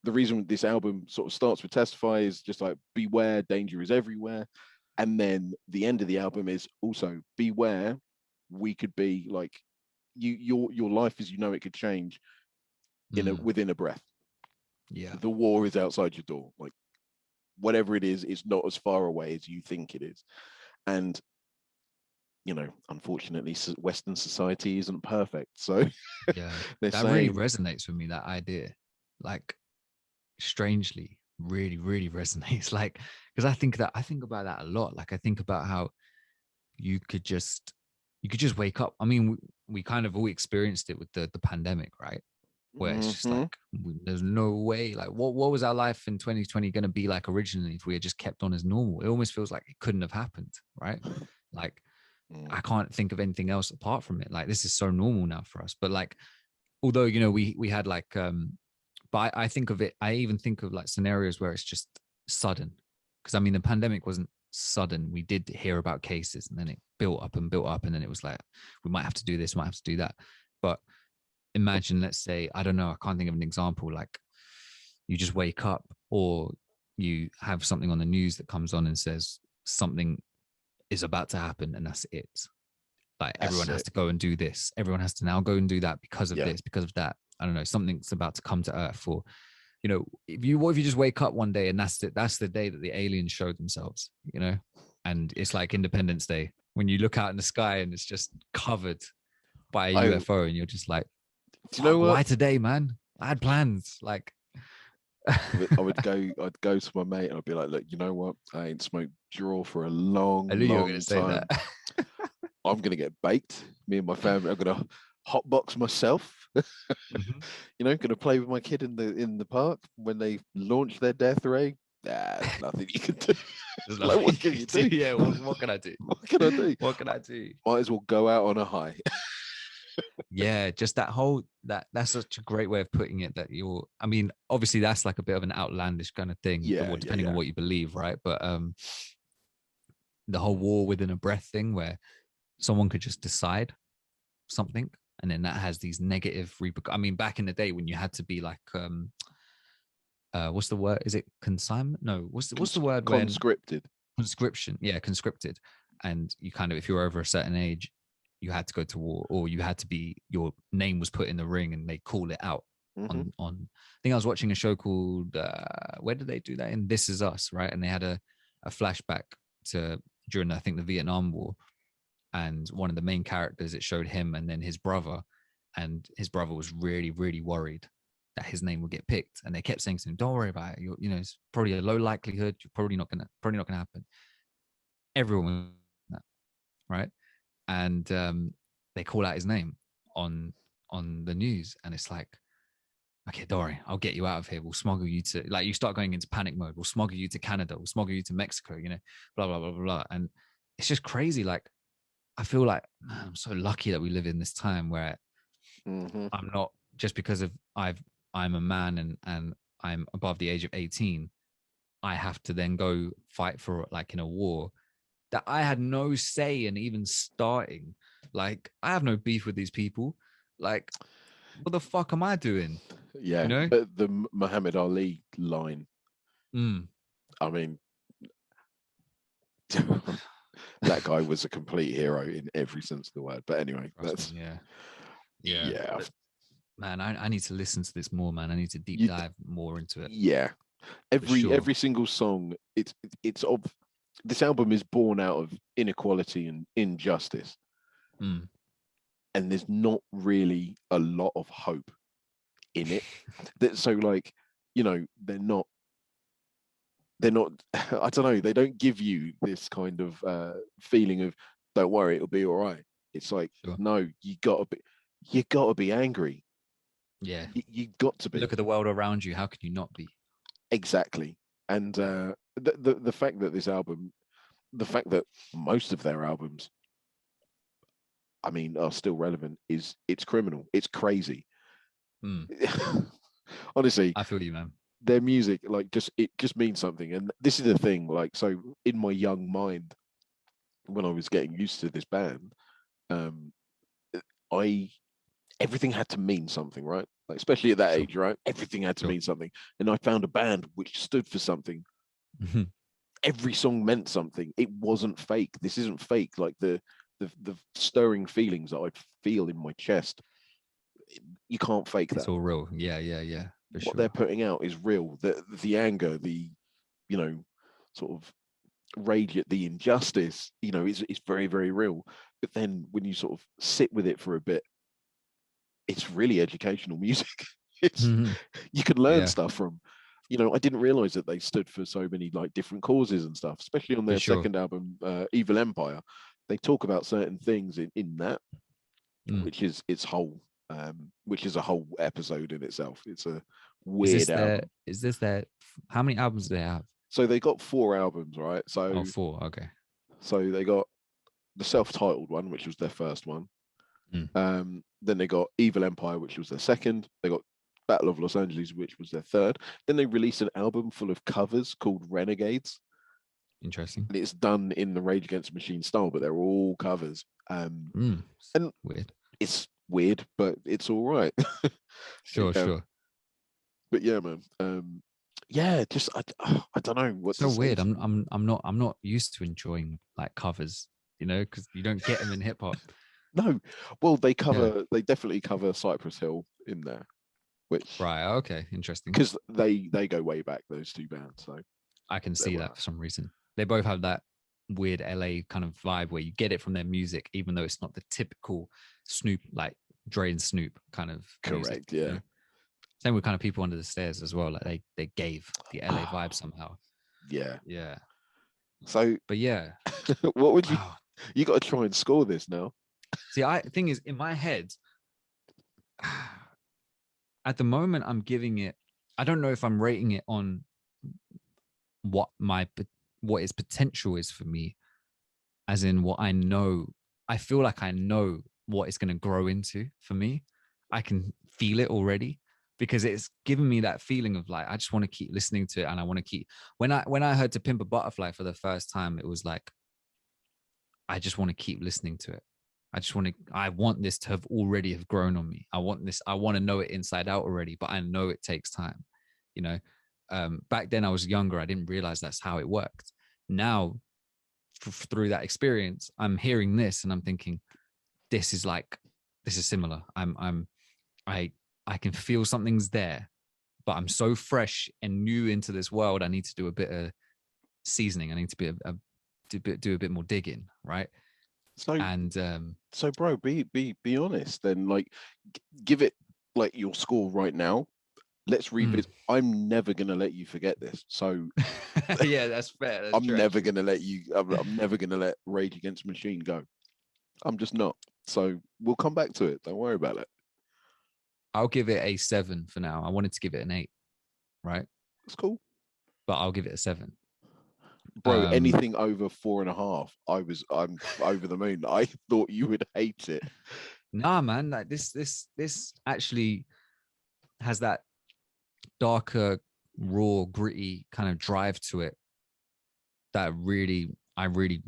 S2: reason this album sort of starts with testify is just like beware, danger is everywhere, and then the end of the album is also beware, we could be like your life as you know it could change within a breath.
S1: Yeah.
S2: The war is outside your door, like whatever it is, it's not as far away as you think it is. And unfortunately, Western society isn't perfect. So
S1: Yeah.
S2: they're
S1: That really
S2: saying,
S1: resonates with me, that idea. Like strangely, really, really resonates. Like, because I think about that a lot. Like I think about how you could just wake up. I mean, we kind of all experienced it with the pandemic, right? Where it's just like there's no way. Like, what was our life in 2020 going to be like originally if we had just kept on as normal? It almost feels like it couldn't have happened, right? Like, I can't think of anything else apart from it. Like, this is so normal now for us. But like, although we had like, but I think of it. I even think of like scenarios where it's just sudden, because I mean the pandemic wasn't sudden. We did hear about cases, and then it built up, and then it was like we might have to do this, might have to do that. But imagine, let's say, I don't know, I can't think of an example, like you just wake up or you have something on the news that comes on and says something is about to happen and that's it. Like everyone has to go and do this. Everyone has to now go and do that because of this, because of that. I don't know, something's about to come to Earth. Or, what if you just wake up one day and that's it? That's the day that the aliens show themselves, and it's like Independence Day when you look out in the sky and it's just covered by a UFO and you're just like,
S2: do you know what?
S1: Why today, man? I had plans. Like,
S2: I'd go to my mate and I'd be like, look, you know what? I ain't smoked draw for a long,
S1: I knew you were
S2: long
S1: going to say
S2: time.
S1: that.
S2: I'm gonna get baked. Me and my family are gonna hotbox myself.
S1: Mm-hmm.
S2: Gonna play with my kid in the park when they launch their death ray. there's nothing you can do.
S1: There's
S2: Like,
S1: nothing
S2: what can
S1: you
S2: you
S1: can
S2: do?
S1: Yeah, what can I do?
S2: What can I do?
S1: What can I do?
S2: Might as well go out on a high.
S1: Yeah, just that whole that's such a great way of putting it. That you're, I mean, obviously that's like a bit of an outlandish kind of thing,
S2: Yeah,
S1: depending on
S2: yeah.
S1: what you believe, right? But the whole war within a breath thing, where someone could just decide something, and then that has these negative repercussions. I mean, back in the day when you had to be like, what's the word? Is it consignment? No, what's the word when
S2: Conscripted.
S1: conscription? Yeah, conscripted. And you kind of, if you were over a certain age, you had to go to war, or you had to be, your name was put in the ring, and they call it out
S2: Mm-hmm.
S1: on. I think I was watching a show called where did they do that in? This Is Us, right? And they had a flashback to during, I think, the Vietnam War, and one of the main characters, it showed him and then his brother, and his brother was really really worried that his name would get picked, and they kept saying to him, don't worry about it, you know, it's probably a low likelihood, you're probably not gonna happen. Everyone, right? And they call out his name on the news, and it's like, okay, don't worry, I'll get you out of here, we'll smuggle you to, like, you start going into panic mode, we'll smuggle you to Canada, we'll smuggle you to Mexico, you know, blah blah blah blah blah. And it's just crazy. Like, I feel like, man, I'm so lucky that we live in this time where
S2: Mm-hmm.
S1: I'm not, just because of I'm a man and I'm above the age of 18, I have to then go fight for, like, in a war that I had no say in even starting. Like, I have no beef with these people. Like, what the fuck am I doing? You
S2: Yeah,
S1: know?
S2: the Muhammad Ali line.
S1: Mm.
S2: I mean, that guy was a complete hero in every sense of the word. But anyway,
S1: Trust
S2: that's
S1: me, yeah. Yeah.
S2: yeah.
S1: But, man, I need to listen to this more, man. I need to deep
S2: You,
S1: dive more into it,
S2: yeah,
S1: for sure.
S2: every single song. It's of this album is born out of inequality and injustice,
S1: Mm.
S2: and there's not really a lot of hope in it. That so like, you know, they're not I don't know, they don't give you this kind of feeling of don't worry, it'll be all right. It's like,
S1: Sure.
S2: no, you gotta be angry.
S1: Yeah.
S2: You got to
S1: Look
S2: be.
S1: at the world around you. How can you not be?
S2: Exactly. And the fact that this album, the fact that most of their albums, I mean, are still relevant, is it's criminal. It's crazy.
S1: Mm.
S2: Honestly,
S1: I feel you, man.
S2: their music, like, just means something. And this is the thing, like, so in my young mind, when I was getting used to this band, um, I everything had to mean something, right? Like, especially at that
S1: Sure.
S2: age, right? Everything had to
S1: Sure.
S2: mean something. And I found a band which stood for something. Every song meant something. It wasn't fake. This isn't fake. Like the stirring feelings that I feel in my chest, you can't fake
S1: It's
S2: that.
S1: all real. Yeah, yeah, yeah, for
S2: What they're
S1: sure.
S2: putting out is real. The anger, the, you know, sort of rage at the injustice, you know, is very, very real. But then when you sort of sit with it for a bit, it's really educational music. It's you can learn
S1: Yeah,
S2: stuff from. You know, I didn't realize that they stood for so many like different causes and stuff, especially on
S1: for
S2: their
S1: sure.
S2: second album, Evil Empire. They talk about certain things in that,
S1: Mm.
S2: which is its whole, which is a whole episode in itself. It's a
S1: Is this
S2: weird
S1: their?
S2: album.
S1: Is this their? How many albums do they have?
S2: So they got 4 albums, right?
S1: Oh,
S2: So
S1: four. Okay.
S2: they got the self-titled one, which was their first one.
S1: Mm.
S2: Then they got Evil Empire, which was their second. They got Battle of Los Angeles, which was their third. Then they released an album full of covers called Renegades,
S1: Interesting.
S2: and it's done in the Rage Against the Machine style, but they're all covers.
S1: Mm.
S2: And
S1: Weird.
S2: it's weird, but it's all right.
S1: Sure,
S2: Yeah,
S1: sure.
S2: but yeah, man. Yeah, just I don't know what to
S1: So
S2: say.
S1: weird. I'm not used to enjoying like covers, you know, because you don't get them in hip hop.
S2: No, well,
S1: Yeah.
S2: they definitely cover Cypress Hill in there, which
S1: Right. Okay. Interesting.
S2: because they go way back, those two bands. So
S1: I can
S2: they
S1: see
S2: were
S1: that for some reason. They both have that weird LA kind of vibe where you get it from their music, even though it's not the typical Snoop, like Dre and Snoop kind of music.
S2: correct.
S1: You
S2: Yeah.
S1: know? Same with kind of People Under the Stairs as well. Like they gave the LA vibe somehow.
S2: Yeah.
S1: Yeah.
S2: So
S1: But yeah.
S2: what would you
S1: Wow.
S2: you got to try and score this now?
S1: See, I thing is in my head, at the moment I'm giving it, I don't know if I'm rating it on what its potential is for me, as in what I know. I feel like I know what it's going to grow into for me. I can feel it already because it's given me that feeling of like I just want to keep listening to it, and I want to keep. When I heard To Pimp a Butterfly for the first time, it was like I just want to keep listening to it. I want this to have already have grown on me. I want to know it inside out already, but I know it takes time. You know, back then I was younger. I didn't realize that's how it worked. Now, through that experience, I'm hearing this and I'm thinking, this is similar. I can feel something's there, but I'm so fresh and new into this world. I need to do a bit of seasoning. I need to do a bit more digging, right?
S2: So,
S1: And
S2: so bro, be honest then. Like, give it like your score right now. Let's revisit. I'm never gonna let you forget this. So,
S1: yeah, that's fair. That's
S2: I'm
S1: true,
S2: never
S1: actually.
S2: gonna let you. I'm never gonna let Rage Against the Machine go. I'm just not. So we'll come back to it. Don't worry about it.
S1: I'll give it a 7 for now. I wanted to give it an 8, right?
S2: It's cool,
S1: But I'll give it a 7.
S2: bro. Anything over 4.5, I'm over the moon. I thought you would hate it.
S1: Nah, man, like this actually has that darker, raw, gritty kind of drive to it that I really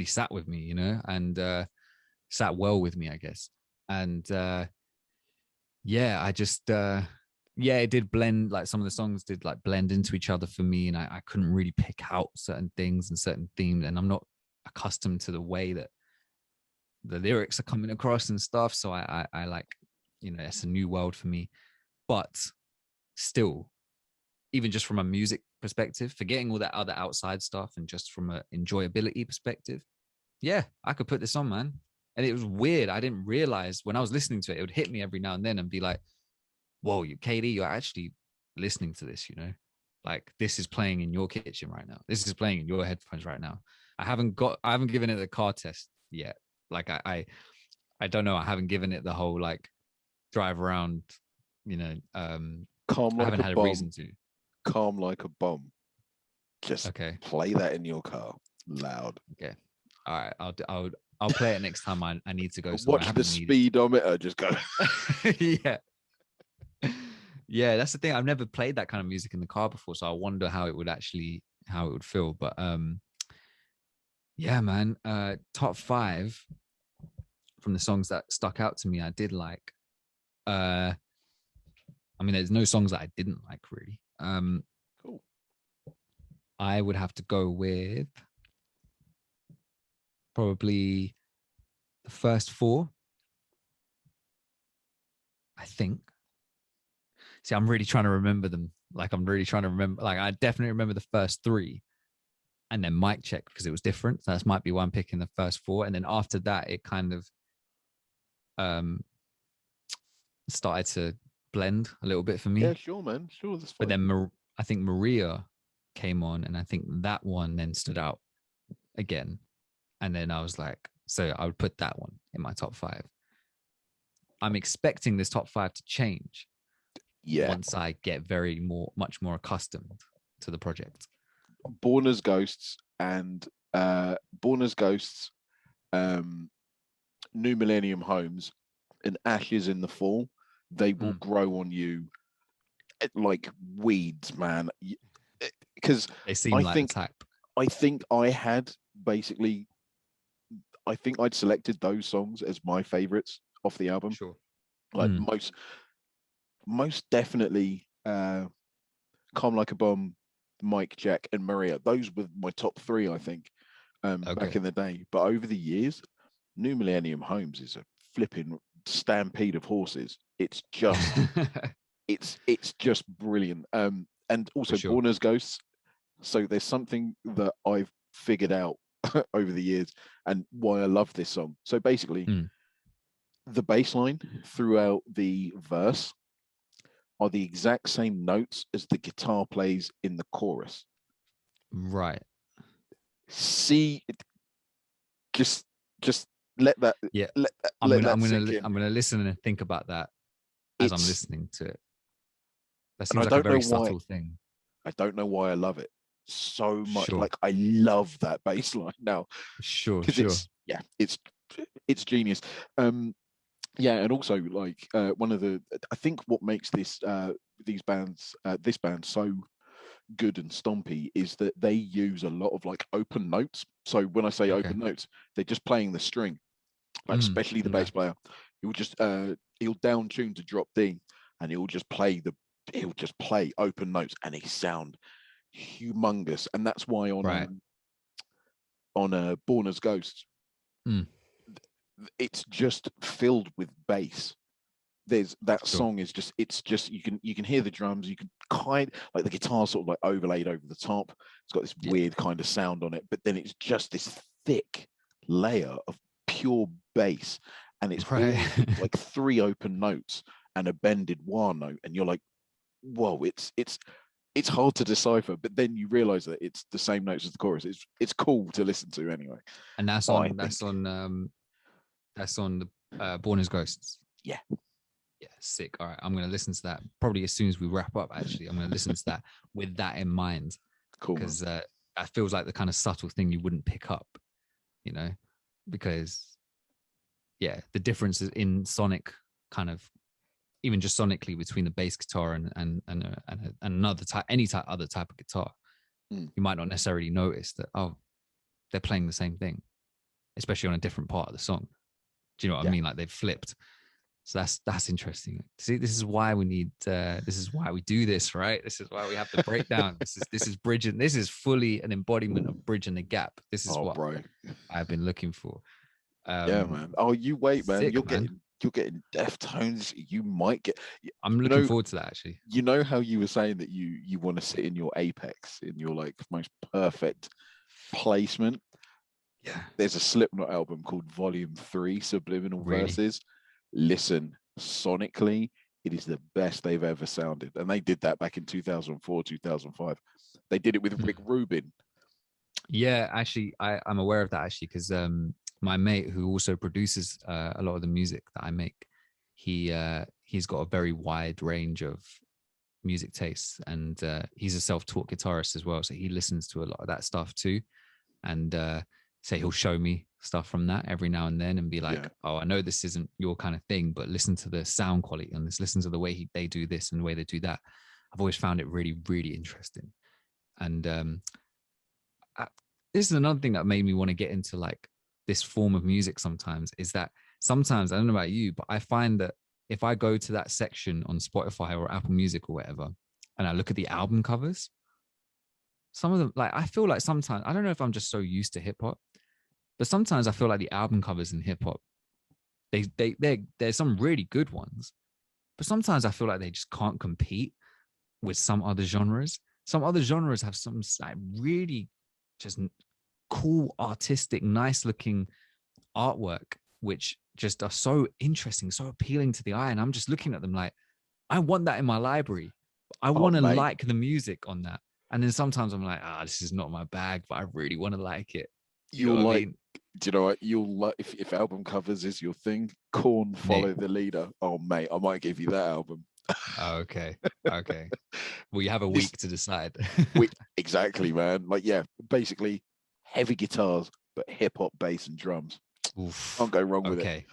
S1: sat with me, you know, and sat well with me, I guess. And yeah, I just yeah, it did blend, like some of the songs did like blend into each other for me, and I couldn't really pick out certain things and certain themes, and I'm not accustomed to the way that the lyrics are coming across and stuff. So I like, you know, it's a new world for me. But still, even just from a music perspective, forgetting all that other outside stuff and just from a enjoyability perspective, yeah, I could put this on, man. And it was weird. I didn't realize when I was listening to it, it would hit me every now and then and be like, whoa, you KaeDee, you're actually listening to this, you know? Like this is playing in your kitchen right now. This is playing in your headphones right now. I haven't given it a car test yet. Like I don't know. I haven't given it the whole like drive around, you know,
S2: Calm
S1: I
S2: like
S1: haven't
S2: a
S1: had a
S2: bomb.
S1: reason to.
S2: Calm like a bomb. Just
S1: Okay.
S2: play that in your car loud.
S1: Okay. All right. I'll play it next time I need to go somewhere. I
S2: Watch the
S1: haven't needed
S2: speedometer just go.
S1: to. Yeah. Yeah, that's the thing. I've never played that kind of music in the car before, so I wonder how it would feel. But yeah, man. Top 5 from the songs that stuck out to me, I did like. I mean, there's no songs that I didn't like really.
S2: Cool.
S1: I would have to go with probably the first 4, I think. See, I'm really trying to remember them. Like, I'm really trying to remember. Like, I definitely remember the first 3, and then mic check because it was different. So that might be why I'm picking the first 4, and then after that, it kind of started to blend a little bit for
S2: Yeah,
S1: me.
S2: sure, man. Sure, that's
S1: But
S2: fine.
S1: then I think Maria came on, and I think that one then stood out again. And then I was like, so I would put that one in my top 5. I'm expecting this top 5 to change
S2: Yeah.
S1: once I get much more accustomed to the project.
S2: Born as Ghosts and Born as Ghosts, New Millennium Homes, and Ashes in the Fall, they will grow on you like weeds, man. Because
S1: They seem
S2: I
S1: like the
S2: think
S1: type.
S2: I think I had basically I think I'd selected those songs as my favorites off the album.
S1: Sure.
S2: Like most definitely Calm Like a Bomb, Mike, Jack, and Maria. Those were my top 3, I think, back
S1: Okay.
S2: in the day. But over the years, New Millennium Homes is a flipping stampede of horses. It's just it's just brilliant. And also
S1: sure.
S2: Born as Ghosts. So there's something that I've figured out over the years and why I love this song. So basically, the bass line throughout the verse are the exact same notes as the guitar plays in the chorus.
S1: Right.
S2: See, just let that
S1: Yeah.
S2: let that sink in.
S1: I'm gonna listen and think about that as I'm
S2: It's
S1: listening to it. That
S2: and I
S1: seems like a
S2: don't know
S1: very
S2: why
S1: subtle thing.
S2: I don't know why I love it. so much.
S1: Sure.
S2: Like, I love that bass line now,
S1: Sure.
S2: because
S1: Sure.
S2: it's genius. Yeah, and also like one of the, I think what makes this this band so good and stompy is that they use a lot of like open notes. So when I say
S1: Okay.
S2: open notes, they're just playing the string, like especially the bass
S1: Okay.
S2: player. He'll just he'll down tune to drop D, and he'll just play open notes, and they sound humongous. And that's why
S1: Right.
S2: on Born as Ghosts,
S1: Mm,
S2: it's just filled with bass. There's that
S1: sure.
S2: song is just, it's just, you can hear the drums, you can kind like the guitar sort of like overlaid over the top. It's got this
S1: Yeah.
S2: weird kind of sound on it, but then it's just this thick layer of pure bass, and it's
S1: Right.
S2: all like three open notes and a bended wah note, and you're like, whoa, it's hard to decipher, but then you realize that it's the same notes as the chorus. It's cool to listen to anyway.
S1: And
S2: I think.
S1: that's on the Born as Ghosts.
S2: Yeah.
S1: Yeah, sick. All right, I'm gonna listen to that probably as soon as we wrap up. Actually, I'm gonna listen to that with that in mind,
S2: Cool, man.
S1: because that feels like the kind of subtle thing you wouldn't pick up, you know, because yeah, the differences in sonic kind of, even just sonically between the bass guitar and another type, other type of guitar, you might not necessarily notice that, oh, they're playing the same thing, especially on a different part of the song. Do you know what I
S2: Yeah.
S1: mean? Like they've flipped. So that's interesting. See, this is why we need. This is why we do this, right? This is why we have the breakdown. This is bridging. This is fully an embodiment of bridging the gap. This is
S2: Oh,
S1: what
S2: bro.
S1: I've been looking for.
S2: Yeah, man. Oh, you wait, man.
S1: Sick, man.
S2: You're getting Deftones. You might get.
S1: I'm
S2: You
S1: looking
S2: know,
S1: forward to that actually.
S2: you know how you were saying that you want to sit in your apex, in your like most perfect placement.
S1: Yeah.
S2: There's a Slipknot album called Volume 3, Subliminal
S1: Really.
S2: Verses. Listen, sonically, it is the best they've ever sounded. And they did that back in 2004, 2005. They did it with Rick Rubin.
S1: Yeah, actually, I'm aware of that actually, because my mate who also produces a lot of the music that I make, he's got a very wide range of music tastes, and he's a self-taught guitarist as well, so he listens to a lot of that stuff too, and say he'll show me stuff from that every now and then and be like,
S2: Yeah.
S1: oh, I know this isn't your kind of thing, but listen to the sound quality and listen to the way they do this and the way they do that. I've always found it really, really interesting. And this is another thing that made me want to get into like this form of music sometimes, is that sometimes, I don't know about you, but I find that if I go to that section on Spotify or Apple Music or whatever, and I look at the album covers, some of them, like, I feel like sometimes, I don't know if I'm just so used to hip hop, but sometimes I feel like the album covers in hip hop, there's some really good ones, but sometimes I feel like they just can't compete with some other genres. Some other genres have some like really just cool, artistic, nice looking artwork, which just are so interesting, so appealing to the eye. And I'm just looking at them like, I want that in my library. I
S2: Oh,
S1: want to
S2: mate.
S1: like the music on that. And then sometimes I'm like, this is not my bag, but I really want to like it. You know
S2: You'll
S1: what I
S2: like,
S1: mean?
S2: do you know what? You'll like, if album covers is your thing, Korn,
S1: Mate.
S2: Follow the Leader. Oh, mate, I might give you that album.
S1: Okay. Okay. Well, you have a
S2: This,
S1: week to decide.
S2: exactly, man. Like, yeah, basically heavy guitars, but hip hop bass and drums.
S1: Oof.
S2: Can't go wrong with it.
S1: Okay.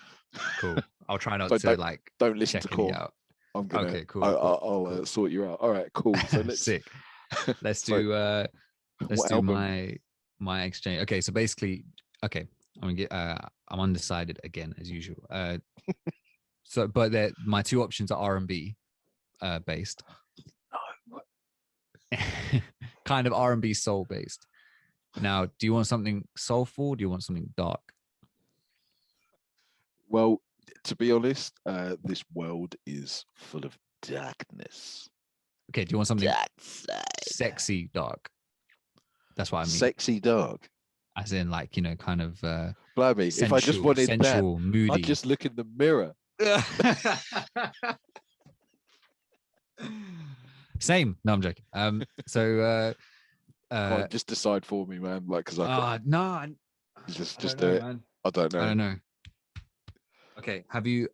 S1: Cool. I'll try not
S2: So
S1: to like
S2: don't listen to
S1: check any
S2: Korn.
S1: out.
S2: I'm gonna,
S1: Okay, cool,
S2: I'll sort you out. All right, cool. So let's.
S1: sick. Let's
S2: So what
S1: do
S2: album?
S1: my exchange. Okay, so basically, okay, I'm undecided again as usual. So but my two options are R&B based. Kind of R&B soul based. Now, do you want something soulful? Or do you want something dark?
S2: Well, to be honest, this world is full of darkness.
S1: Okay, do you want something
S2: Dark side.
S1: sexy dark? That's what I mean.
S2: Sexy dark.
S1: As in, like, you know, kind of
S2: Blimey, if I just wanted that,
S1: moody.
S2: I'd just look in the mirror.
S1: Same. No, I'm joking.
S2: Just decide for me, man. Like, because
S1: no,
S2: just do it.
S1: Man.
S2: I don't know.
S1: I don't know. Okay, have you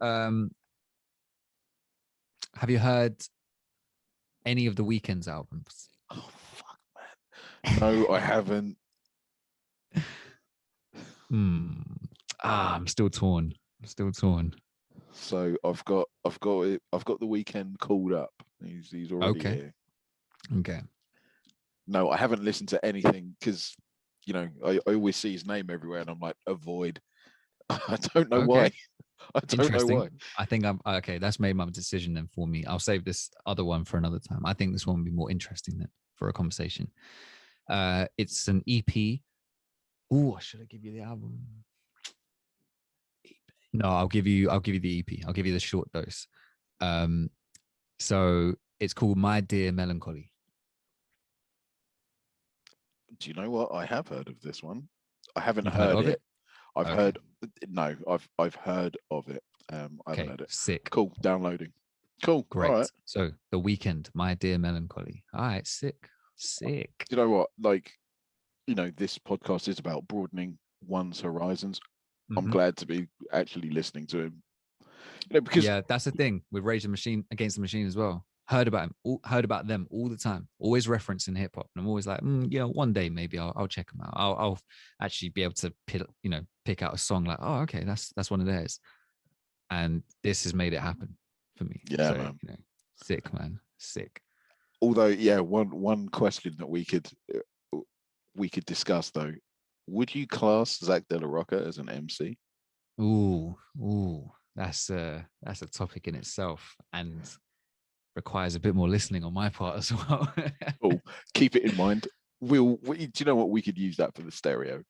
S1: heard any of the Weeknd's albums?
S2: Oh fuck, man! No, I haven't.
S1: I'm still torn.
S2: So I've got the weekend called up. He's already
S1: Okay.
S2: here.
S1: Okay.
S2: No, I haven't listened to anything because I always see his name everywhere and I'm like, avoid. I don't know why. I don't know why.
S1: I think I'm okay. That's made my decision then for me. I'll save this other one for another time. I think this one will be more interesting then for a conversation. It's an EP. Oh, should I give you the album? No, I'll give you the EP. I'll give you the short dose. So it's called My Dear Melancholy.
S2: Do you know what? I have heard of this one. I haven't
S1: You've
S2: heard
S1: of
S2: it.
S1: it?
S2: I've
S1: Okay.
S2: heard no, I've heard of it. I haven't heard it.
S1: Sick.
S2: Cool. Downloading. Cool.
S1: Great.
S2: All right.
S1: So The Weekend, My Dear Melancholy. All right, sick.
S2: Do you know what? Like, this podcast is about broadening one's horizons. I'm glad to be actually listening to him. Because
S1: that's the thing with Rage Against the Machine as well. Heard about them all the time. Always referencing hip hop, and I'm always like, one day maybe I'll check them out. I'll actually be able to pick out a song like, oh, okay, that's one of theirs. And this has made it happen for me.
S2: Yeah,
S1: so,
S2: man.
S1: Sick, man, sick.
S2: Although, yeah, one question that we could discuss though: would you class Zach De La Rocca as an MC?
S1: Ooh, that's a topic in itself, and requires a bit more listening on my part as well.
S2: Cool. Keep it in mind. Do you know what? We could use that for the stereo.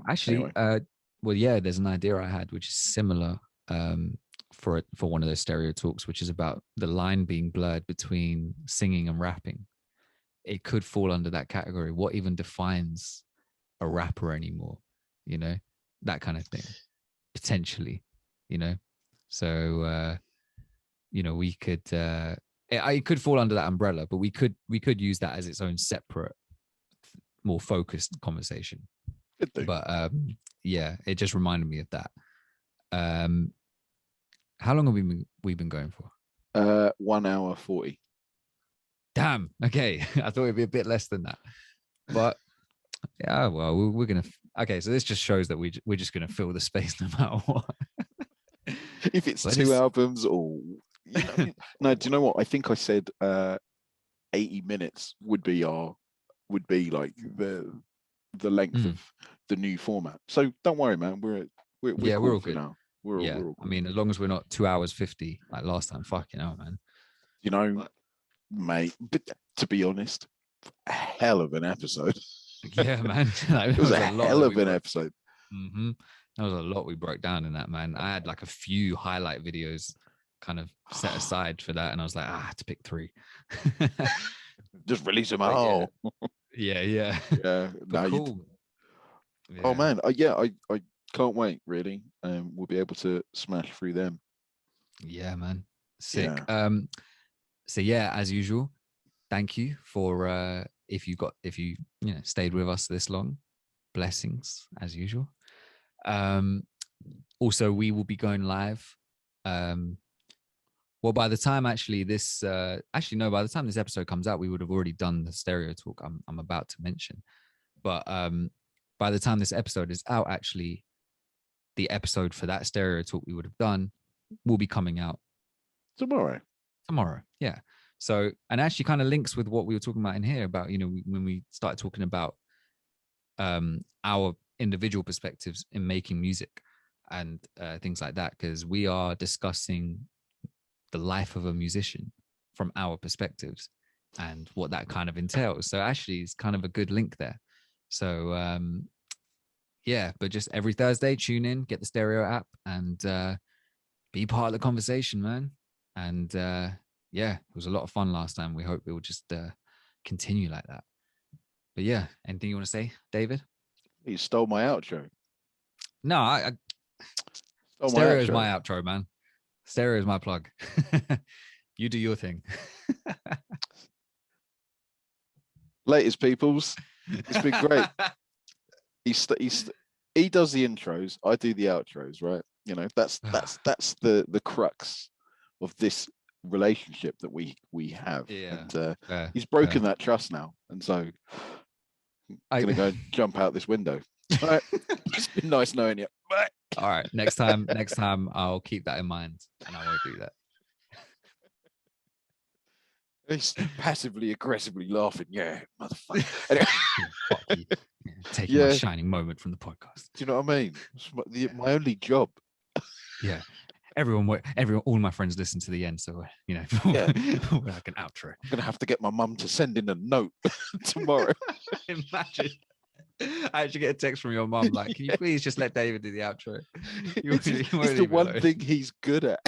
S1: Actually,
S2: anyway.
S1: Well, yeah, there's an idea I had which is similar for one of those stereo talks, which is about the line being blurred between singing and rapping. It could fall under that category. What even defines a rapper anymore? That kind of thing, potentially. So we could. It could fall under that umbrella, but we could use that as its own separate, more focused conversation. But yeah, it just reminded me of that. How long have we been going for?
S2: 1 hour 40.
S1: Damn. Okay, I thought it'd be a bit less than that, but yeah. Well, we're gonna. Okay, so this just shows that we're just gonna fill the space no matter what.
S2: If it's two albums or no, do you know what? I think I said 80 minutes would be like the length of the new format. So don't worry, man. We're cool
S1: all
S2: for
S1: good
S2: now. We're all cool.
S1: I mean, as long as we're not 2 hours 50 like last time. Fucking hell, man.
S2: Mate. But to be honest, a hell of an episode.
S1: Yeah, man.
S2: It was a hell of an episode.
S1: Mm-hmm. That was a lot we broke down in that, man. I had like a few highlight videos kind of set aside for that, and I was like, I had to pick 3.
S2: Just release them all.
S1: Yeah.
S2: No,
S1: cool.
S2: Yeah. Oh man, I can't wait. Really, we'll be able to smash through them.
S1: Yeah, man. Sick. Yeah. So yeah, as usual, thank you for if you stayed with us this long. Blessings as usual. Also, we will be going live. Well, by the time by the time this episode comes out, we would have already done the stereo talk I'm about to mention. But by the time this episode is out, actually, the episode for that stereo talk we would have done will be coming out
S2: tomorrow.
S1: Yeah. So, and actually kind of links with what we were talking about in here about, when we started talking about our individual perspectives in making music and things like that, because we are discussing the life of a musician from our perspectives and what that kind of entails. So actually it's kind of a good link there. So yeah, but just every Thursday, tune in, get the stereo app, and be part of the conversation, man. And yeah, it was a lot of fun last time. We hope it will just continue like that. But yeah, anything you want to say, David?
S2: You stole my outro.
S1: No, I stereo is my outro, man. Stereo is my plug. You do your thing.
S2: Latest peoples. It's been great. He does the intros. I do the outros, right? That's the crux of this relationship that we have.
S1: Yeah.
S2: And he's broken that trust now, and so Gonna go and jump out this window. All right. It's been nice knowing you. Bye.
S1: All right. Next time I'll keep that in mind and I won't do that.
S2: He's passively aggressively laughing. Yeah, motherfucker. Anyway.
S1: Fuck you. Taking my shining moment from the podcast.
S2: Do you know what I mean? It's my only job.
S1: Yeah. All my friends listen to the end, so we're like an outro.
S2: I'm gonna have to get my mum to send in a note tomorrow.
S1: Imagine. I actually get a text from your mum like, "Can you please just let David do the outro?"
S2: It's the one thing he's good at.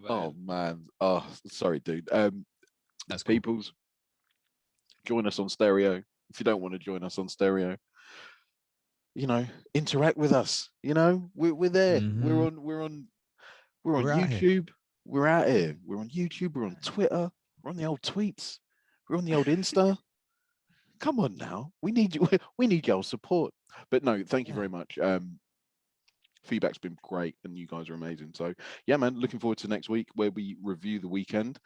S2: Oh man. Oh, sorry, dude.
S1: That's cool.
S2: Peoples, join us on stereo. If you don't want to join us on stereo, interact with us. We're there.
S1: Mm-hmm.
S2: We're on YouTube. We're out here. We're on YouTube. We're on Twitter. We're on the old tweets. We're on the old Insta. Come on now. We need you. We need your support. But no, thank you very much. Feedback's been great and you guys are amazing. So yeah, man, looking forward to next week where we review the weekend.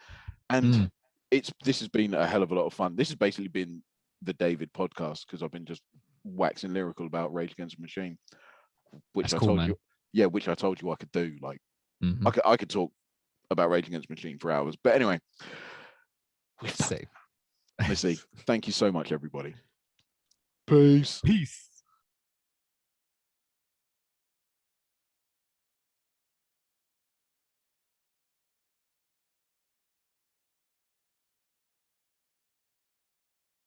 S2: And this has been a hell of a lot of fun. This has basically been the David podcast because I've been just waxing lyrical about Rage Against the Machine, which I told you I could do. Like I could talk about Rage Against the Machine for hours. But anyway, let's see. Thank you so much, everybody. Peace.